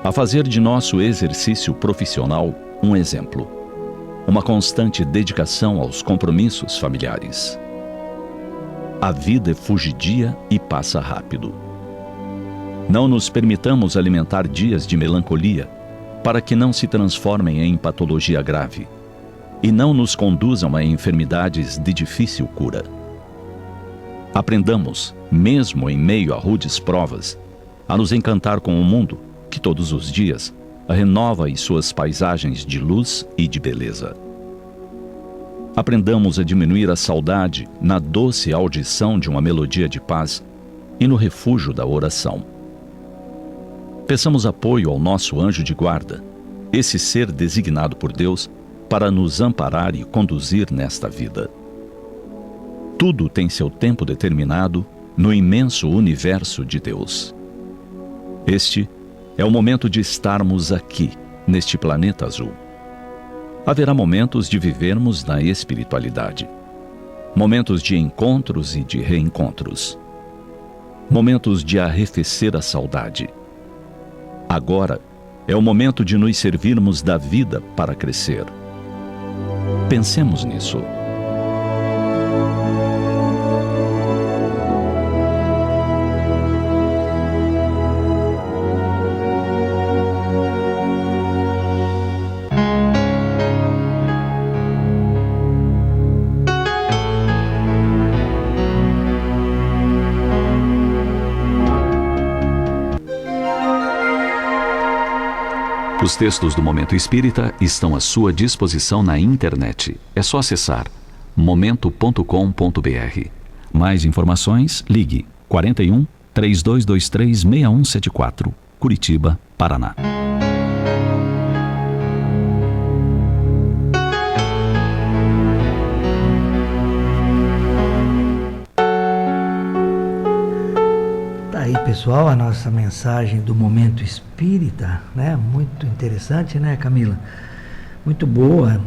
A fazer de nosso exercício profissional um exemplo, uma constante dedicação aos compromissos familiares. A vida é fugidia e passa rápido. Não nos permitamos alimentar dias de melancolia para que não se transformem em patologia grave e não nos conduzam a enfermidades de difícil cura. Aprendamos, mesmo em meio a rudes provas, a nos encantar com o mundo que todos os dias renova as suas paisagens de luz e de beleza. Aprendamos a diminuir a saudade na doce audição de uma melodia de paz e no refúgio da oração. Peçamos apoio ao nosso anjo de guarda, esse ser designado por Deus para nos amparar e conduzir nesta vida. Tudo tem seu tempo determinado no imenso universo de Deus. Este é o momento de estarmos aqui, neste planeta azul. Haverá momentos de vivermos na espiritualidade, momentos de encontros e de reencontros, momentos de arrefecer a saudade. Agora é o momento de nos servirmos da vida para crescer. Pensemos nisso. Os textos do Momento Espírita estão à sua disposição na internet. É só acessar momento.com.br. Mais informações, ligue 41 3223 6174, Curitiba, Paraná. Pessoal, a nossa mensagem do Momento Espírita, né? Muito interessante, né, Camila? Muito boa.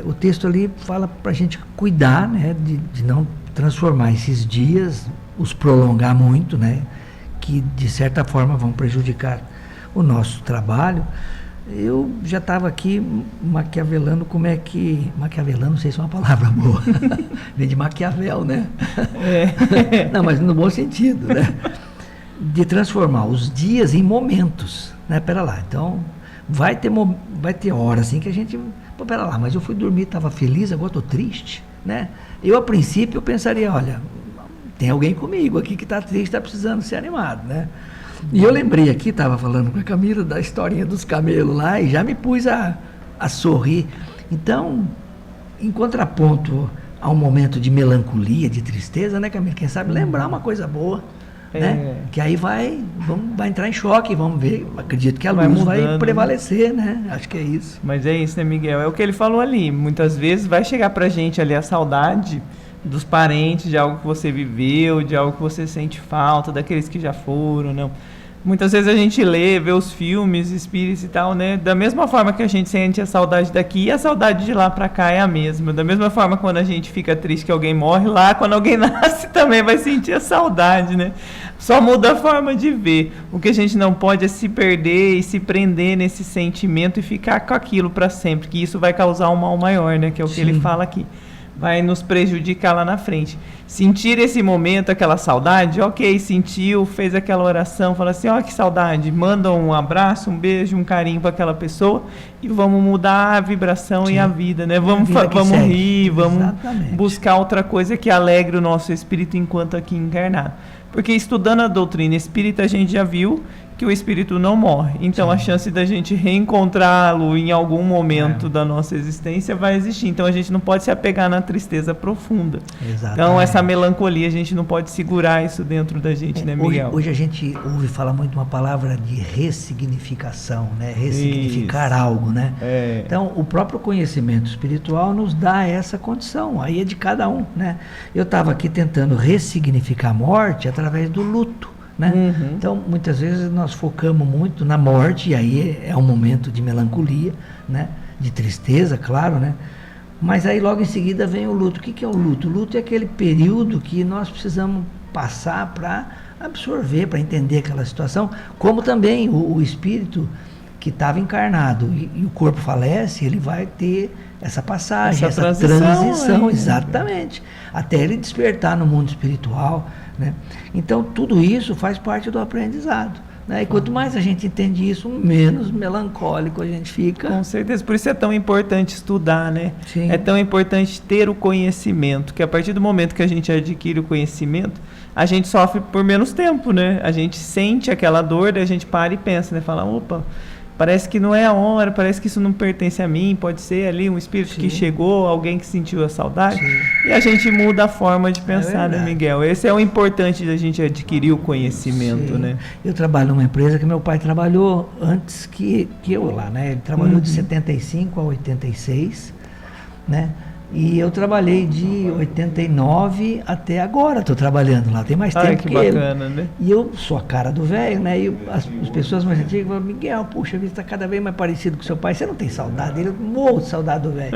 O texto ali fala para a gente cuidar, né, de não transformar esses dias, os prolongar muito, né, que de certa forma vão prejudicar o nosso trabalho. Eu já estava aqui maquiavelando como é que... Maquiavelando, não sei se é uma palavra boa. Vem de Maquiavel, né? Não, mas no bom sentido, né? De transformar os dias em momentos, né? Pera lá, então vai ter hora assim que a gente, pô, pera lá, mas eu fui dormir, estava feliz, agora estou triste, né? Eu a princípio eu pensaria, olha, tem alguém comigo aqui que está triste, está precisando ser animado, né? E eu lembrei aqui, estava falando com a Camila da historinha dos camelos lá e já me pus a sorrir. Então, em contraponto a um momento de melancolia, de tristeza, né, Camila? Quem sabe lembrar uma coisa boa. Né? Que aí vai entrar em choque, vamos ver, acredito que a luz vai prevalecer, né? Acho que é isso. Mas é isso, né, Miguel? É o que ele falou ali, muitas vezes vai chegar pra gente ali a saudade dos parentes, de algo que você viveu, de algo que você sente falta, daqueles que já foram, não. Muitas vezes a gente lê, vê os filmes espíritas e tal, né? Da mesma forma que a gente sente a saudade daqui, a saudade de lá pra cá é a mesma. Da mesma forma quando a gente fica triste que alguém morre, lá quando alguém nasce também vai sentir a saudade, né? Só muda a forma de ver. O que a gente não pode é se perder e se prender nesse sentimento e ficar com aquilo pra sempre, que isso vai causar um mal maior, né? Que é o que ele fala aqui. Vai nos prejudicar lá na frente. Sentir esse momento, aquela saudade, ok, sentiu, fez aquela oração, fala assim, ó, que saudade, manda um abraço, um beijo, um carinho para aquela pessoa e vamos mudar a vibração e a vida, né? Vamos rir, vamos buscar outra coisa que alegre o nosso espírito enquanto aqui encarnado. Porque estudando a doutrina espírita, a gente já viu que o espírito não morre. Então, a chance da gente reencontrá-lo em algum momento da nossa existência vai existir. Então, a gente não pode se apegar na tristeza profunda. Exatamente. Então, essa melancolia, a gente não pode segurar isso dentro da gente, né, Miguel? Hoje a gente ouve falar muito uma palavra de ressignificação, né? Ressignificar algo, né? Então, o próprio conhecimento espiritual nos dá essa condição. Aí é de cada um, né? Eu estava aqui tentando ressignificar a morte através do luto. Né? Então, muitas vezes nós focamos muito na morte, e aí é um momento de melancolia, né? de tristeza, claro, né? Mas aí logo em seguida vem o luto. O que é o luto? O luto é aquele período que nós precisamos passar para absorver, para entender aquela situação, como também o espírito que estava encarnado e o corpo falece, ele vai ter essa passagem, essa transição, exatamente, até ele despertar no mundo espiritual, né? Então tudo isso faz parte do aprendizado, né? E quanto mais a gente entende isso, menos melancólico a gente fica. Com certeza, por isso é tão importante estudar, né? Sim. É tão importante ter o conhecimento, que a partir do momento que a gente adquire o conhecimento, a gente sofre por menos tempo, né? A gente sente aquela dor, daí a gente para e pensa, né? Fala, opa, parece que não é a hora, parece que isso não pertence a mim, pode ser ali um espírito que chegou, alguém que sentiu a saudade. Sim. E a gente muda a forma de pensar, né, Miguel? Esse é o importante da gente adquirir o conhecimento, sim, né? Eu trabalho numa empresa que meu pai trabalhou antes que eu lá, né? Ele trabalhou de 75 a 86, né? E eu trabalhei de 89 até agora, estou trabalhando lá, tem mais tempo que bacana, ele. Né? E eu sou a cara do velho, né? E as pessoas mais antigas falam, Miguel, puxa, você está cada vez mais parecido com seu pai, você não tem saudade dele? Eu morro de saudade do velho.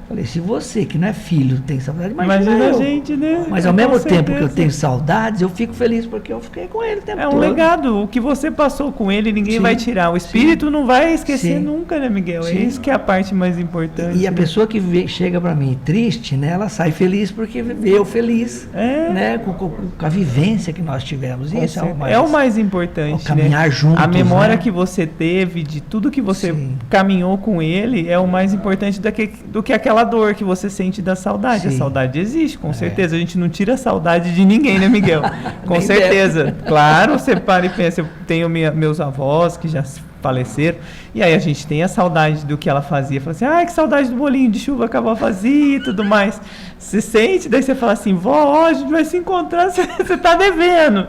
Falei, se você, que não é filho, tem saudade, imagina a gente, né? Mas ao mesmo tempo que eu tenho saudades, eu fico feliz porque eu fiquei com ele o tempo todo. É um legado, o que você passou com ele, ninguém vai tirar. O espírito não vai esquecer nunca, né, Miguel? É isso que é a parte mais importante. E a pessoa que chega para mim triste, né, ela sai feliz porque viveu feliz, né, com a vivência que nós tivemos. E isso é o mais importante, o caminhar juntos, a memória, né, que você teve de tudo que você caminhou com ele é o mais importante do que aquela dor que você sente da saudade. A saudade existe, com certeza. A gente não tira a saudade de ninguém, né, Miguel? Com certeza. Claro, você para e pensa, eu tenho meus avós que já faleceram, e aí a gente tem a saudade do que ela fazia, fala assim, ai, que saudade do bolinho de chuva que a avó fazia e tudo mais. Você sente, daí você fala assim, vó, a gente vai se encontrar, você tá devendo.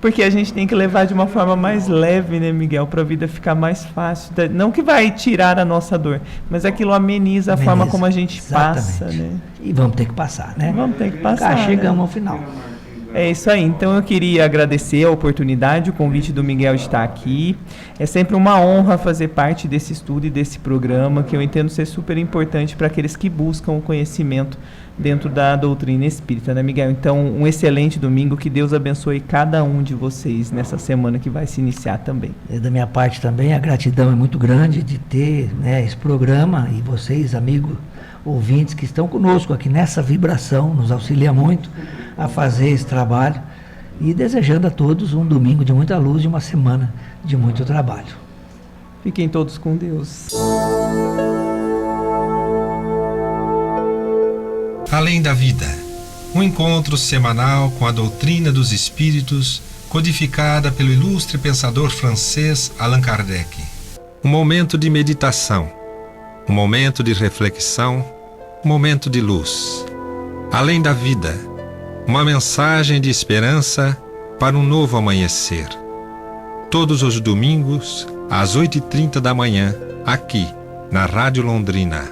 Porque a gente tem que levar de uma forma mais leve, né, Miguel, para a vida ficar mais fácil. Não que vai tirar a nossa dor, mas aquilo ameniza a forma como a gente passa, né? E vamos ter que passar, né? Vamos ter que passar. Chegamos ao final. É isso aí, então eu queria agradecer a oportunidade, o convite do Miguel de estar aqui. É sempre uma honra fazer parte desse estudo e desse programa, que eu entendo ser super importante para aqueles que buscam o conhecimento dentro da doutrina espírita, né, Miguel? Então, um excelente domingo, que Deus abençoe cada um de vocês nessa semana que vai se iniciar também. Da minha parte também, a gratidão é muito grande de ter, né, esse programa, e vocês, amigos ouvintes que estão conosco aqui nessa vibração, nos auxilia muito a fazer esse trabalho, e desejando a todos um domingo de muita luz e uma semana de muito trabalho. Fiquem todos com Deus. Além da vida, um encontro semanal com a doutrina dos espíritos, codificada pelo ilustre pensador francês Allan Kardec. Um momento de meditação, um momento de reflexão, um momento de luz. Além da vida, uma mensagem de esperança para um novo amanhecer. Todos os domingos, às 8h30 da manhã, aqui, na Rádio Londrina.